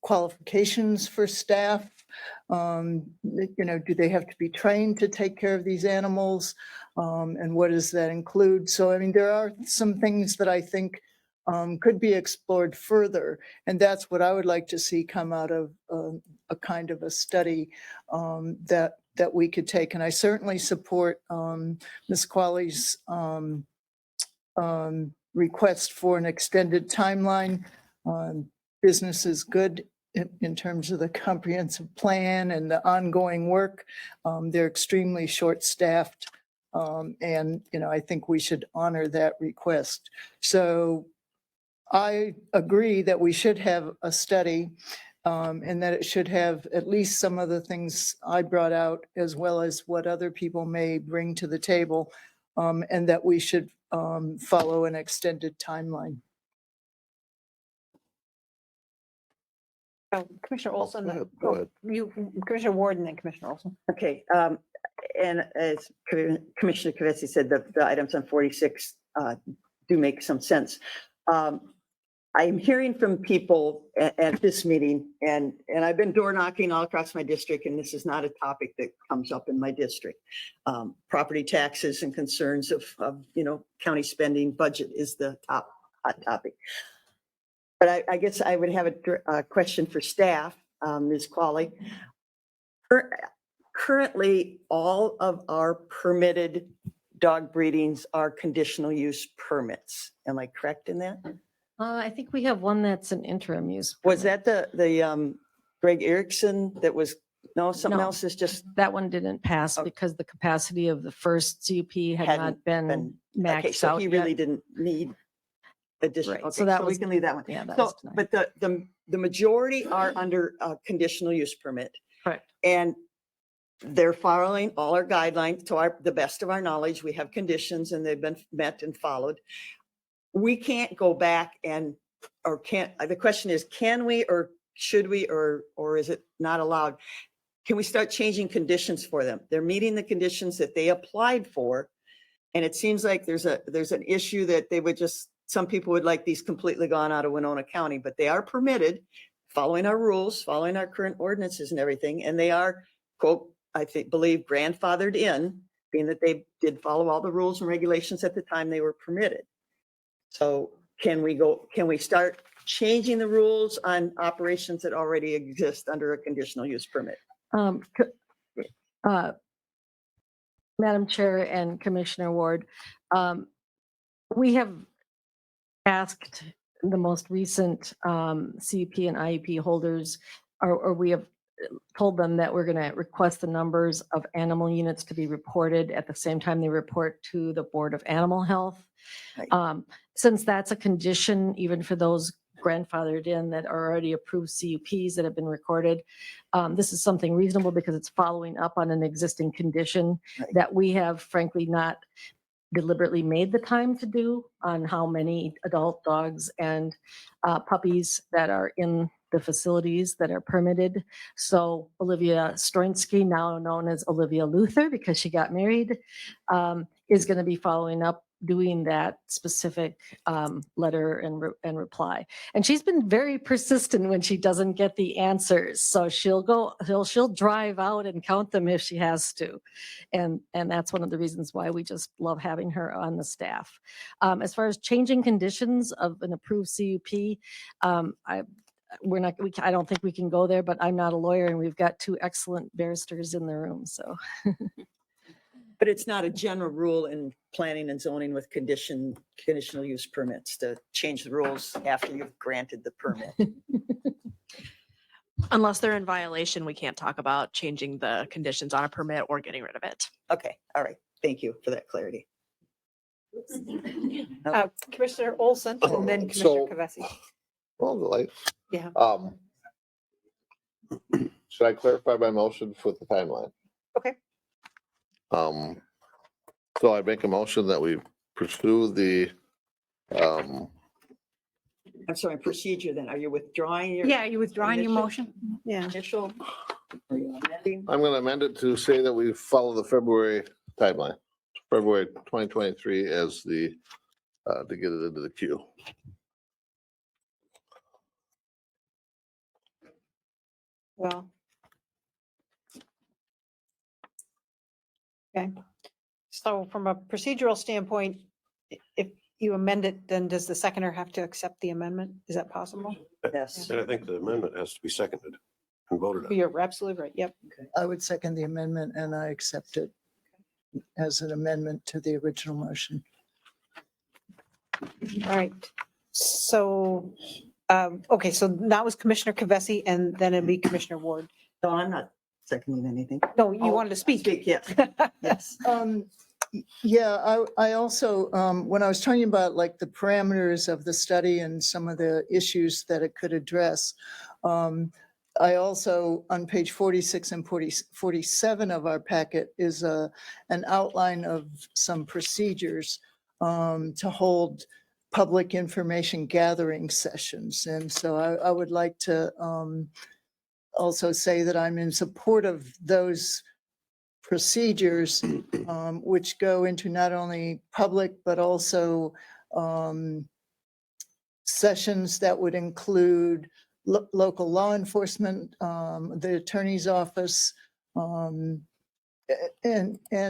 qualifications for staff. Do they have to be trained to take care of these animals? And what does that include? So, I mean, there are some things that I think could be explored further. And that's what I would like to see come out of a kind of a study that we could take. And I certainly support Ms. Qualley's request for an extended timeline. Business is good in terms of the comprehensive plan and the ongoing work. They're extremely short-staffed. And, I think we should honor that request. So I agree that we should have a study and that it should have at least some of the things I brought out, as well as what other people may bring to the table, and that we should follow an extended timeline. Commissioner Olson, go ahead. Commissioner Ward and then Commissioner Olson. Okay, and as Commissioner Kavetsky said, the items on 46 do make some sense. I'm hearing from people at this meeting, and I've been door knocking all across my district, and this is not a topic that comes up in my district. Property taxes and concerns of county spending budget is the hot topic. But I guess I would have a question for staff, Ms. Qualley. Currently, all of our permitted dog breedings are conditional use permits. Am I correct in that? I think we have one that's an interim use. Was that the Greg Erickson that was, no, something No. else is just? That one didn't pass because the capacity of the first CUP had not been maxed Okay, so out he yet. really didn't need additional. Right, Okay, so that we was- can leave that one. yeah, that So, was denied. but the majority are under conditional use permit. Correct. And they're following all our guidelines to the best of our knowledge. We have conditions and they've been met and followed. We can't go back the question is, can we, or should we, or is it not allowed? Can we start changing conditions for them? They're meeting the conditions that they applied for. And it seems like there's an issue that some people would like these completely gone out of Winona County, but they are permitted, following our rules, following our current ordinances and everything. And they are, quote, believe grandfathered in, being that they did follow all the rules and regulations at the time they were permitted. So can we start changing the rules on operations that already exist under a conditional use permit? Madam Chair and Commissioner Ward, we have asked the most recent CUP and IEP holders, or we have told them that we're going to request the numbers of animal units to be reported at the same time they report to the Board of Animal Health. Right. Since that's a condition, even for those grandfathered in that are already approved CUPs that have been recorded, this is something reasonable because it's following up on an existing condition that we have frankly not deliberately made the time to do on how many adult dogs and puppies that are in the facilities that are permitted. So Olivia Stroinsky, now known as Olivia Luther because she got married, is going to be following up doing that specific letter and reply. And she's been very persistent when she doesn't get the answers. So she'll drive out and count them if she has to. And that's one of the reasons why we just love having her on the staff. As far as changing conditions of an approved CUP, I don't think we can go there, but I'm not a lawyer and we've got two excellent barristers in the room, so. But it's not a general rule in planning and zoning with conditional use permits to change the rules after you've granted the permit. Unless they're in violation, we can't talk about changing the conditions on a permit or getting rid of it. Okay, all right. Thank you for that clarity. Commissioner Olson and then Commissioner So- Kavesi. Well, like, Yeah. should I clarify my motion for the timeline? Okay. So I make a motion that we pursue the, I'm sorry, procedure then. Are you withdrawing your? Yeah, you withdrawing your initial- motion? Yeah. Initial? Are you amending? I'm gonna amend it to say that we follow the February timeline, February 2023 as the, to get it into the queue. Well. Okay. So from a procedural standpoint, if you amend it, then does the seconder have to accept the amendment? Is that possible? Yes. And I think the amendment has to be seconded and voted on. You're absolutely right. Yep. I would second the amendment and I accept it as an amendment to the original motion. All right. So, okay, so that was Commissioner Kavesi and then it'd be Commissioner Ward. No, I'm not seconding anything. No, you Oh, wanted to speak. yes, yes. Yeah, I also, when I was talking about like the parameters of the study and some of the issues that it could address, I also, on page 46 and 47 of our packet is an outline of some procedures to hold public information gathering sessions. And so I would like to also say that I'm in support of those procedures, which go into not only public, but also sessions that would include local law enforcement, the attorney's office, and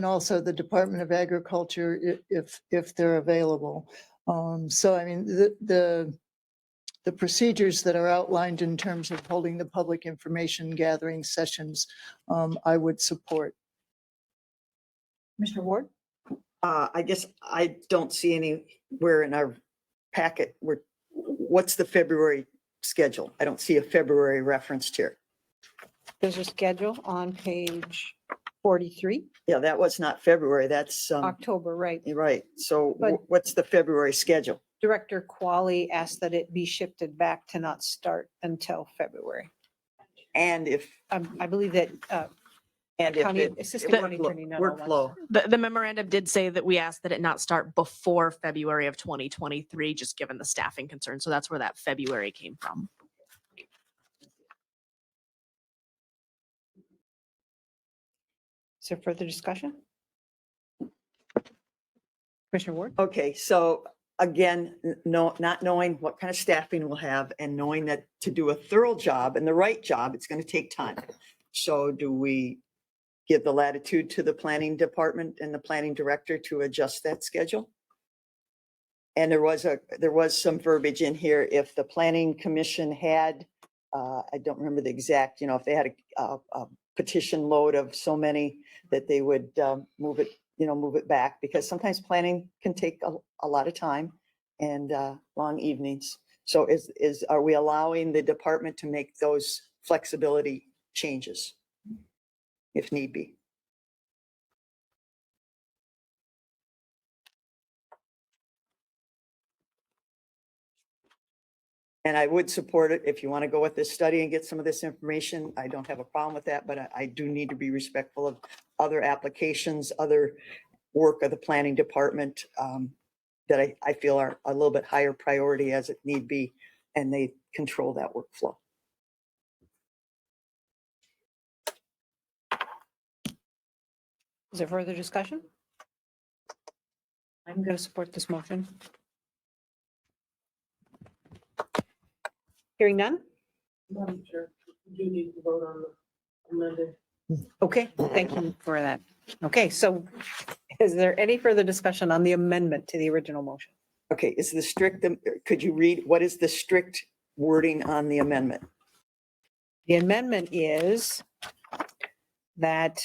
also the Department of Agriculture if they're available. So I mean, the procedures that are outlined in terms of holding the public information gathering sessions, I would support. Commissioner Ward? I guess I don't see anywhere in our packet what's the February schedule? I don't see a February referenced here. There's a schedule on page 43, Yeah, that was not February. That's, October, right? you're right. So But- what's the February schedule? Director Qualley asked that it be shifted back to not start until February. And if, I believe that and if County it- Assistant County Attorney Nunnall wants workflow. The memorandum did say that we asked that it not start before February of 2023, just given the staffing concerns. So that's where that February came from. Is there further discussion? Commissioner Ward? Okay, so again, no, not knowing what kind of staffing we'll have and knowing that to do a thorough job and the right job, it's going to take time. So do we give the latitude to the planning department and the planning director to adjust that schedule? And there was some verbiage in here, if the planning commission had, I don't remember the exact, if they had a petition load of so many that they would move it back, because sometimes planning can take a lot of time and long evenings. So are we allowing the department to make those flexibility changes if need be? And I would support it if you want to go with this study and get some of this information. I don't have a problem with that, but I do need to be respectful of other applications, other work of the planning department that I feel are a little bit higher priority as it need be, and they control that workflow. Is there further discussion? I'm going to support this motion. Hearing none? Madam Chair, you need to vote on the amended. Okay, thank you for that. Okay, so is there any further discussion on the amendment to the original motion? Okay, is the strict, could you read, what is the strict wording on the amendment? The amendment is that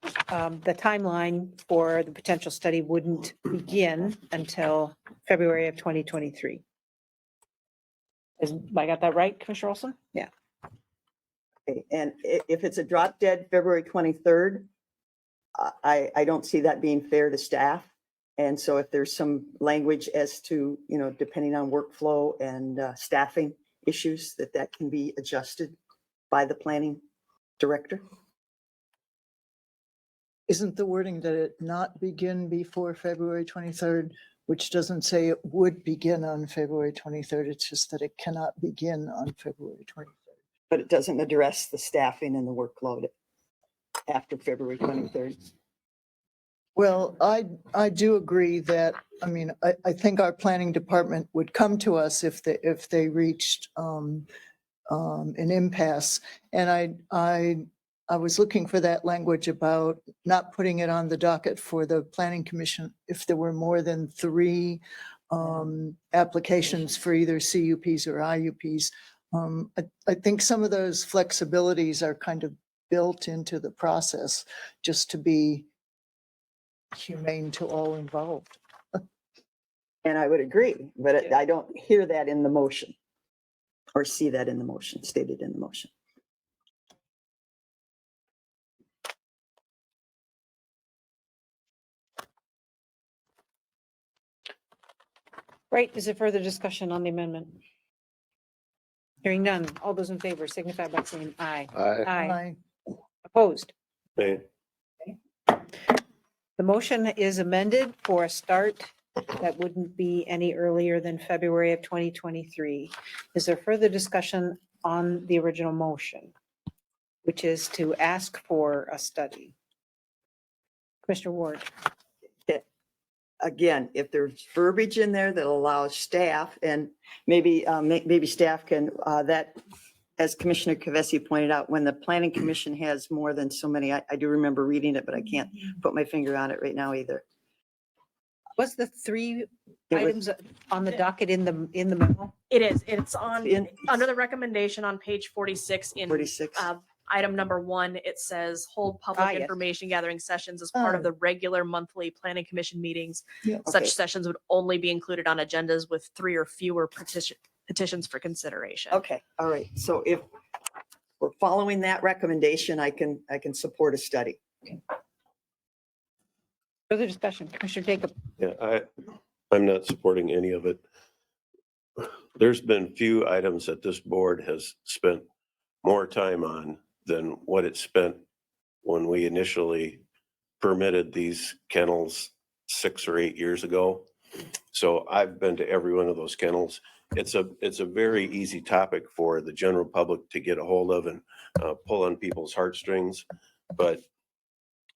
the timeline for the potential study wouldn't begin until February of 2023. I got that right, Commissioner Olson? Okay, and if it's a drop dead February 23rd, I don't see that being fair to staff. And so if there's some language as to, depending on workflow and staffing issues, that can be adjusted by the planning director. Isn't the wording that it not begin before February 23rd, which doesn't say it would begin on February 23rd, it's just that it cannot begin on February 23rd. But it doesn't address the staffing and the workload after February 23rd. Well, I do agree that, I think our planning department would come to us if they reached an impasse. And I was looking for that language about not putting it on the docket for the planning commission if there were more than 3 applications for either CUPs or IUPs. I think some of those flexibilities are kind of built into the process just to be humane to all involved. And I would agree, but I don't hear that in the motion or see that in the motion, stated in the motion. Right, is there further discussion on the amendment? Hearing none, all those in favor signify by saying aye. Aye. Opposed? Nay. The motion is amended for a start that wouldn't be any earlier than February of 2023. Is there further discussion on the original motion, which is to ask for a study? Commissioner Ward? Again, if there's verbiage in there that allows staff and maybe staff can, that, as Commissioner Kavesi pointed out, when the planning commission has more than so many, I do remember reading it, but I can't put my finger on it right now either. What's the 3 It was- items on the docket in the memo? It is, it's on, In- under the recommendation on page 46 in 46. item number 1, it says hold public yes. information gathering sessions as part of Oh. the regular monthly planning commission meetings. Yeah. Such Okay. sessions would only be included on agendas with 3 or fewer petitions for consideration. Okay, all right. So if we're following that recommendation, I can support a study. Further discussion, Commissioner Jacob? Yeah, I'm not supporting any of it. There's been few items that this board has spent more time on than what it spent when we initially permitted these kennels 6 or 8 years ago. So I've been to every one of those kennels. It's a very easy topic for the general public to get a hold of and pull on people's heartstrings. But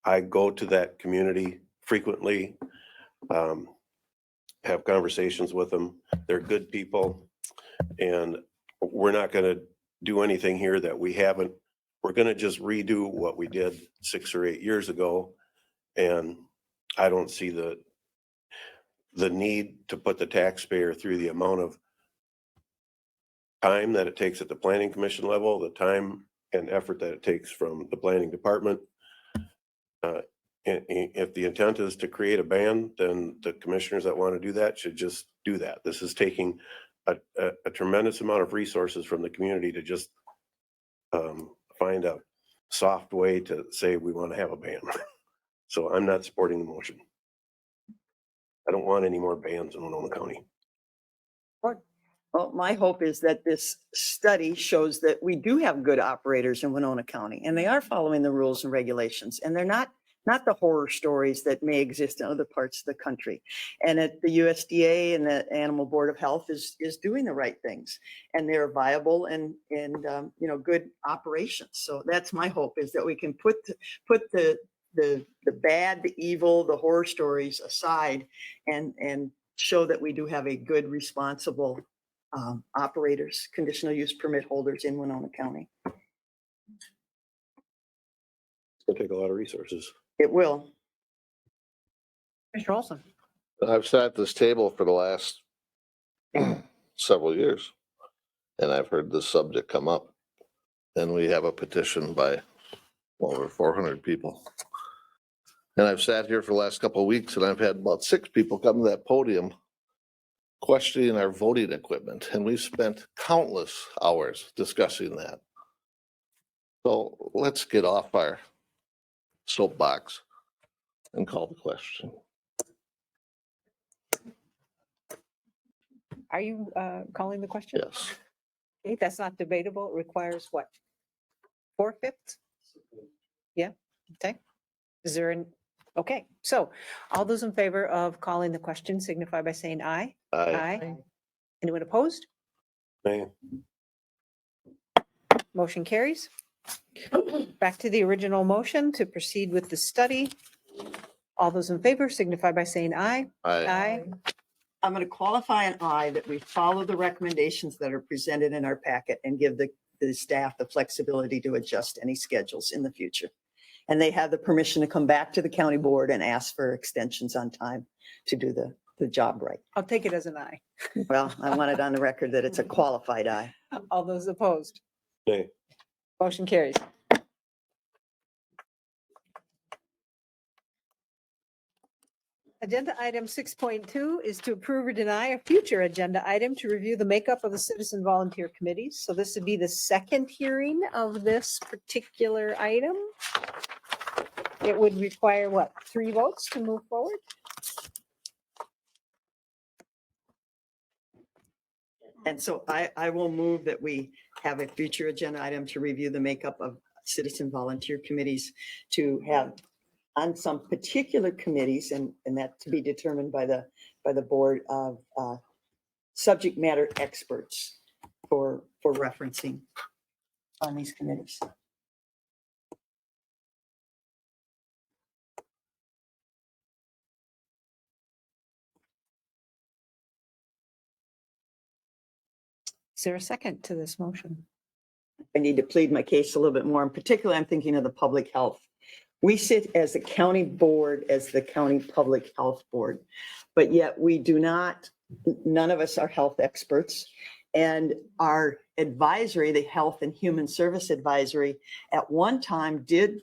I go to that community frequently, have conversations with them. They're good people. And we're not going to do anything here that we haven't. We're going to just redo what we did 6 or 8 years ago. And I don't see the need to put the taxpayer through the amount of time that it takes at the planning commission level, the time and effort that it takes from the planning department. If the intent is to create a ban, then the commissioners that want to do that should just do that. This is taking a tremendous amount of resources from the community to just find a soft way to say we want to have a ban. So I'm not supporting the motion. I don't want any more bans in Winona County. Well, my hope is that this study shows that we do have good operators in Winona County, and they are following the rules and regulations, and they're not the horror stories that may exist in other parts of the country. And at the USDA and the Animal Board of Health is doing the right things, and they're viable and good operations. So that's my hope, is that we can put the bad, the evil, the horror stories aside and show that we do have a good, responsible operators, conditional use permit holders in Winona County. It's going to take a lot of resources. It will. Mr. Olson? I've sat at this table for the last several years, and I've heard this subject come up. And we have a petition by over 400 people. And I've sat here for the last couple of weeks, and I've had about 6 people come to that podium questioning our voting equipment, and we've spent countless hours discussing that. So let's get off our soapbox and call the question. Are you calling the question? Yes. Okay, that's not debatable. It requires what? 4/5? Yeah, okay. Is there an, okay, so all those in favor of calling the question signify by saying aye. Aye. Anyone opposed? Nay. Motion carries. Back to the original motion to proceed with the study. All those in favor signify by saying aye. Aye. I'm going to qualify an aye that we follow the recommendations that are presented in our packet and give the staff the flexibility to adjust any schedules in the future. And they have the permission to come back to the county board and ask for extensions on time to do the job right. I'll take it as an aye. Well, I want it on the record that it's a qualified aye. All those opposed? Nay. Motion carries. Agenda item 6.2 is to approve or deny a future agenda item to review the makeup of the citizen volunteer committees. So this would be the second hearing of this particular item. It would require what, 3 votes to move forward? And so I will move that we have a future agenda item to review the makeup of citizen volunteer committees, to have on some particular committees, and that to be determined by the board of subject matter experts for referencing on these committees. Is there a second to this motion? I need to plead my case a little bit more. In particular, I'm thinking of the public health. We sit as a county board, as the county public health board, but yet we do not, none of us are health experts. And our advisory, the Health and Human Service Advisory, at one time did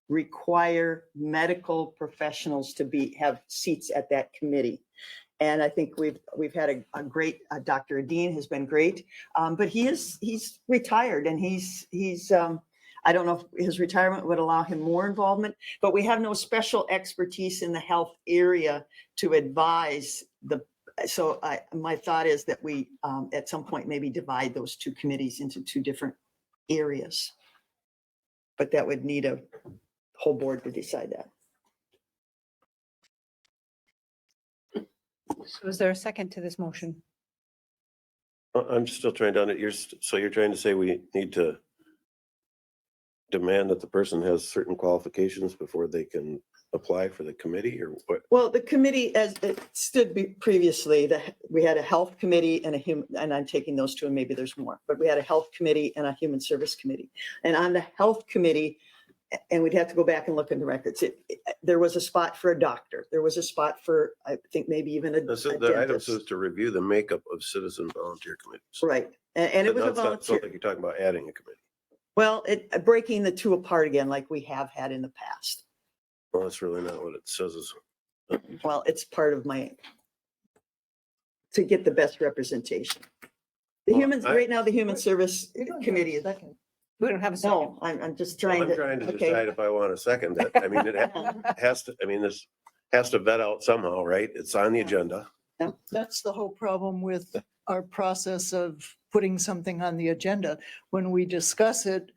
require medical professionals to have seats at that committee. And I think we've had a great, Dr. Dean has been great, but he's retired, and he's I don't know if his retirement would allow him more involvement, but we have no special expertise in the health area to advise the. So my thought is that we at some point maybe divide those 2 committees into 2 different areas, but that would need a whole board to decide that. So is there a second to this motion? I'm still trying to, so you're trying to say we need to demand that the person has certain qualifications before they can apply for the committee, or what? Well, the committee, as it stood previously, we had a health committee and and I'm taking those 2, and maybe there's more, but we had a health committee and a human service committee. And on the health committee, and we'd have to go back and look in the records, there was a spot for a doctor. There was a spot for, I think, maybe even a So the item dentist. says to review the makeup of citizen volunteer committees. Right. And it was a Sounds volunteer. like you're talking about adding a committee. Well, breaking the 2 apart again, like we have had in the past. Well, that's really not what it says. Well, it's part of to get the best representation. Right now, the Human Service Committee is. We don't have a second. No, I'm just trying to. I'm trying to okay. decide if I want to second it. I mean, it has to, I mean, this has to vet out somehow, right? It's on the agenda. That's the whole problem with our process of putting something on the agenda. When we discuss it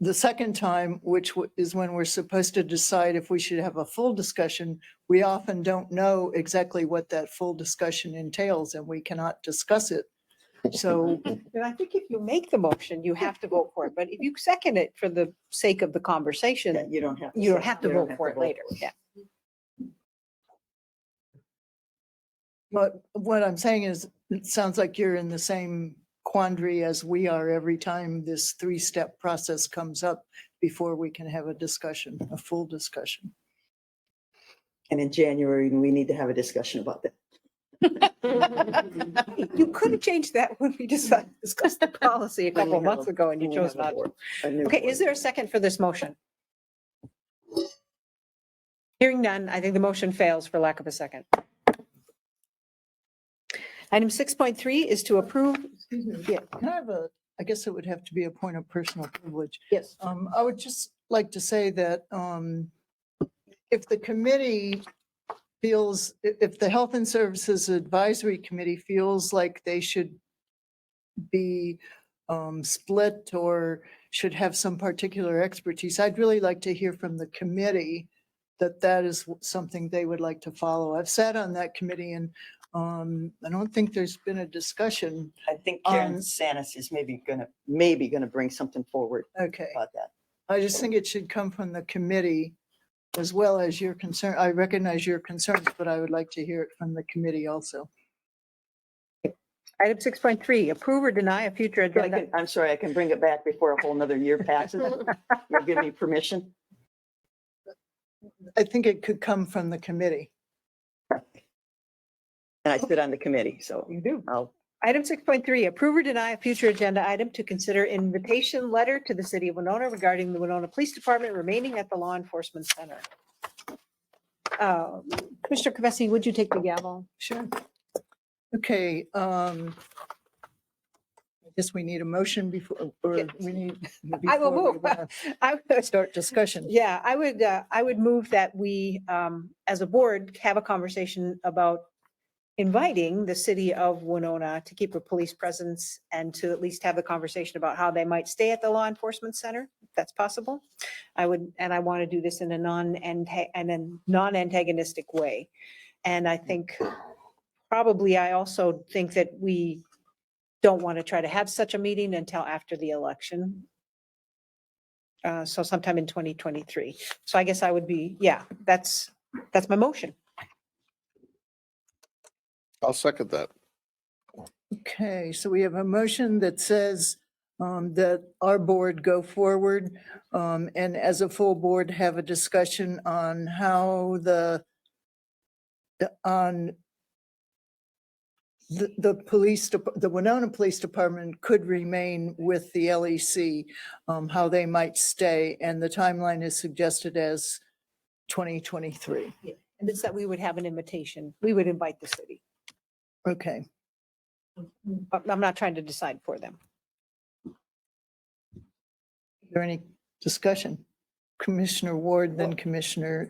the second time, which is when we're supposed to decide if we should have a full discussion, we often don't know exactly what that full discussion entails, and we cannot discuss it. So And I think if you make the motion, you have to vote for it. But if you second it for the sake of the conversation, you don't have. you don't have to vote for it later. Yeah. But what I'm saying is, it sounds like you're in the same quandary as we are every time this 3-step process comes up before we can have a discussion, a full discussion. And in January, we need to have a discussion about that. You could have changed that when we discussed the policy a couple of months ago and you chose not to. Okay, is there a second for this motion? Hearing none, I think the motion fails for lack of a second. Item 6.3 is to approve. Excuse me, Yeah. can I have I guess it would have to be a point of personal privilege. Yes. I would just like to say that if the committee feels, if the Health and Services Advisory Committee feels like they should be split or should have some particular expertise, I'd really like to hear from the committee that that is something they would like to follow. I've sat on that committee and I don't think there's been a discussion. I think Karen Sanis is maybe gonna bring something forward Okay. about that. I just think it should come from the committee as well as your concern. I recognize your concerns, but I would like to hear it from the committee also. Item 6.3, approve or deny a future agenda. I'm sorry, I can bring it back before a whole nother year passes. You'll give me permission? I think it could come from the committee. And I sit on the committee, so. You do. I'll Item 6.3, approve or deny a future agenda item to consider invitation letter to the city of Winona regarding the Winona Police Department remaining at the Law Enforcement Center. Commissioner Kavesi, would you take the gavel? Sure. Okay. I guess we need a motion before, or we need. I will before we move. wanna Start discussion. Yeah, I would move that we, as a board, have a conversation about inviting the city of Winona to keep a police presence and to at least have a conversation about how they might stay at the law enforcement center, if that's possible. I want to do this in a non-antagonistic way. And I think probably, I also think that we don't want to try to have such a meeting until after the election. So sometime in 2023. So I guess I would be, yeah, that's my motion. I'll second that. Okay, so we have a motion that says that our board go forward and as a full board have a discussion on how the Winona Police Department could remain with the LEC, how they might stay, and the timeline is suggested as 2023. And it's that we would have an invitation. We would invite the city. Okay. But I'm not trying to decide for them. Is there any discussion? Commissioner Ward, then Commissioner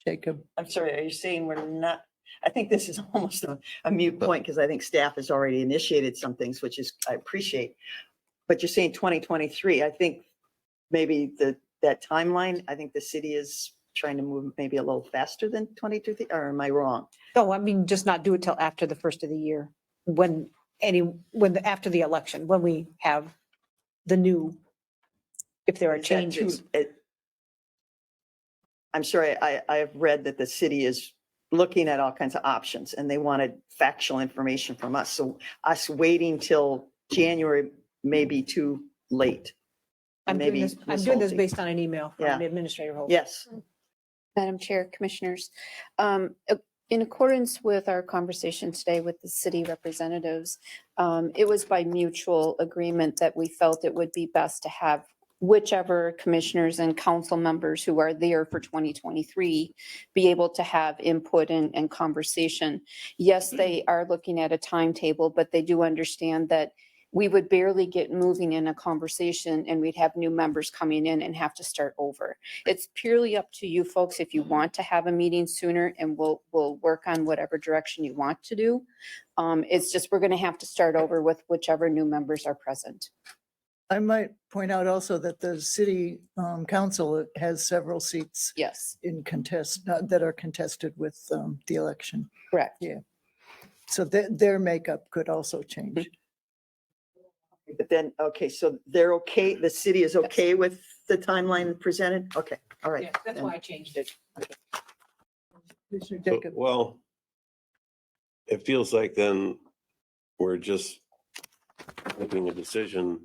Jacob. I'm sorry, are you saying we're not, I think this is almost a moot point because I think staff has already initiated some things, which is, I appreciate. But you're saying 2023, I think maybe that timeline, I think the city is trying to move maybe a little faster than 2023, or am I wrong? No, I mean, just not do it till after the first of the year, after the election, when we have the new, if there are Is that changes. I'm sorry, I have read that the city is looking at all kinds of options and they wanted factual information from us. So us waiting till January may be too late. I'm doing this Halsey. based on an email Yeah. from Administrator Holt. Yes. Madam Chair, Commissioners, in accordance with our conversation today with the city representatives, it was by mutual agreement that we felt it would be best to have whichever commissioners and council members who are there for 2023 be able to have input and conversation. Yes, they are looking at a timetable, but they do understand that we would barely get moving in a conversation and we'd have new members coming in and have to start over. It's purely up to you folks if you want to have a meeting sooner, and we'll work on whatever direction you want to do. It's just, we're going to have to start over with whichever new members are present. I might point out also that the city council has several seats. Yes. In contest, that are contested with the election. Correct. Yeah. So their makeup could also change. But then, okay, so they're okay, the city is okay with the timeline presented? Okay, all right. Yeah, that's why I changed it. Commissioner So, Jacob. well, it feels like then we're just making a decision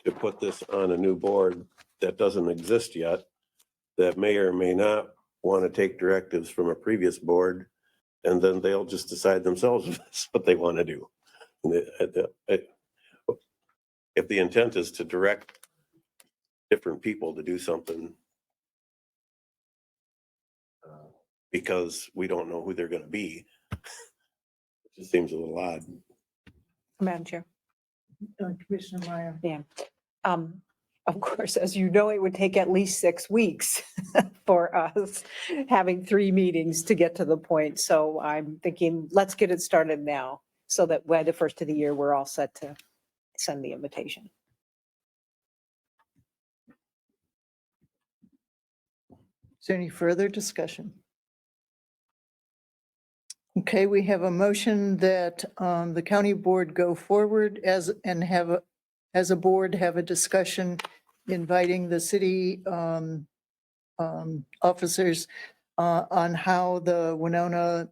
to put this on a new board that doesn't exist yet, that may or may not want to take directives from a previous board, and then they'll just decide themselves if that's what they want to do. And if the intent is to direct different people to do something because we don't know who they're going to be, Just seems a little odd. Madam Chair. Commissioner Meyer. Yeah. Of course, as you know, it would take at least 6 weeks for us having 3 meetings to get to the point. So I'm thinking, let's get it started now so that by the first of the year, we're all set to send the invitation. Is there any further discussion? Okay, we have a motion that the county board go forward as a board, have a discussion inviting the city officers on how the Winona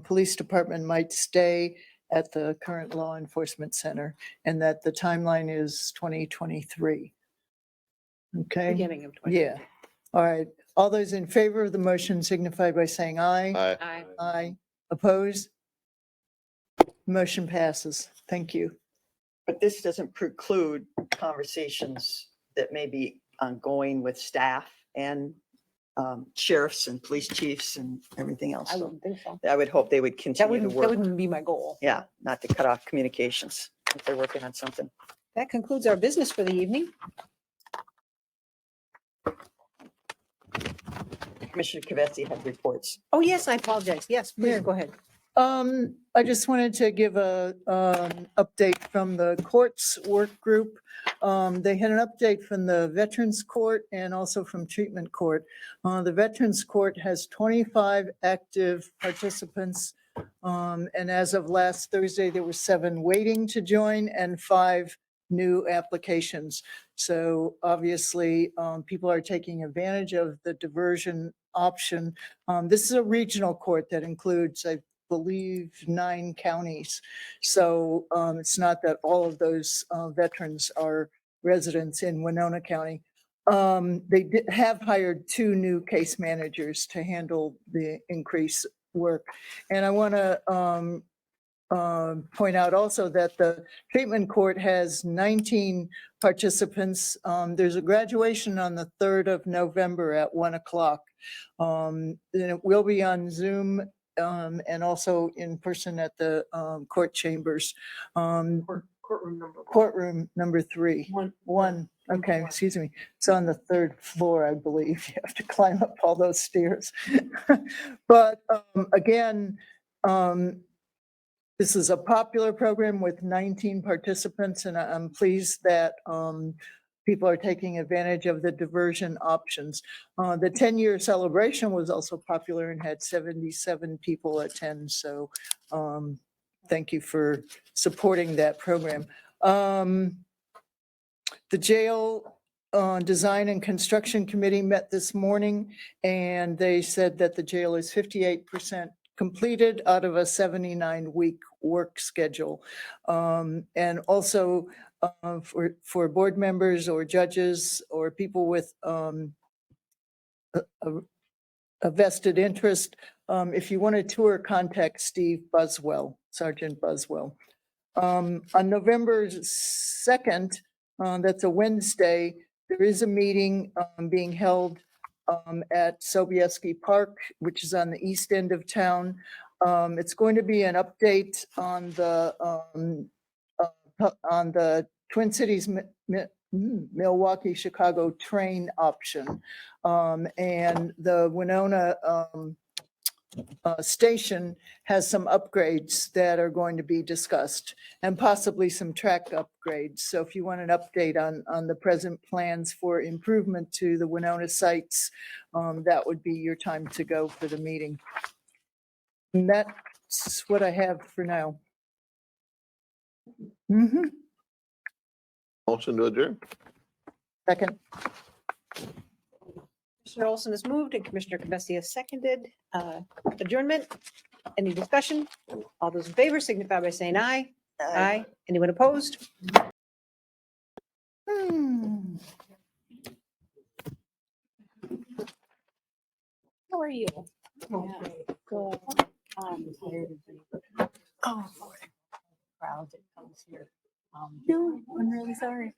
Police Department might stay at the current law enforcement center, and that the timeline is 2023. Okay? Beginning of Yeah. All right. All those in favor of the motion signify by saying aye. Aye. Aye. Opposed? Motion passes. Thank you. But this doesn't preclude conversations that may be ongoing with staff and sheriffs and police chiefs and everything else. I So wouldn't think so. I would hope they would That continue to wouldn't, work. be my goal. Yeah, not to cut off communications if they're working on something. That concludes our business for the evening. Commissioner Kavetsy had reports. Oh, yes, I apologize. Yes, please Yeah. go ahead. I just wanted to give a update from the courts work group. They had an update from the Veterans Court and also from Treatment Court. The Veterans Court has 25 active participants. And as of last Thursday, there were 7 waiting to join and 5 new applications. So obviously, people are taking advantage of the diversion option. This is a regional court that includes, I believe, 9 counties. So it's not that all of those veterans are residents in Winona County. They have hired 2 new case managers to handle the increased work. And I want to point out also that the treatment court has 19 participants. There's a graduation on the 3rd of November at 1 o'clock. Then it will be on Zoom and also in person at the court chambers. Courtroom number 3. One. Okay, excuse me. It's on the 3rd floor, I believe. You have to climb up all those stairs. But again, this is a popular program with 19 participants, and I'm pleased that people are taking advantage of the diversion options. The 10-year celebration was also popular and had 77 people attend. So thank you for supporting that program. The jail Design and Construction Committee met this morning, and they said that the jail is 58% completed out of a 79-week work schedule. And also for board members or judges or people with a vested interest, if you want a tour, contact Steve Buswell, Sergeant Buswell. On November 2nd, that's a Wednesday, there is a meeting being held at Sobieski Park, which is on the east end of town. It's going to be an update on the Twin Cities Milwaukee Chicago train option, and the Winona station has some upgrades that are going to be discussed and possibly some track upgrades. So if you want an update on the present plans for improvement to the Winona sites, that would be your time to go for the meeting. And that's what I have for now. Motion to adjourn. Second. Commissioner Olson has moved and Commissioner Kavetsy has seconded adjournment. Any discussion? All those in favor signify by saying aye. Aye. Anyone opposed? How are you? Good. Oh, boy. Crowd that comes here. No, I'm really sorry.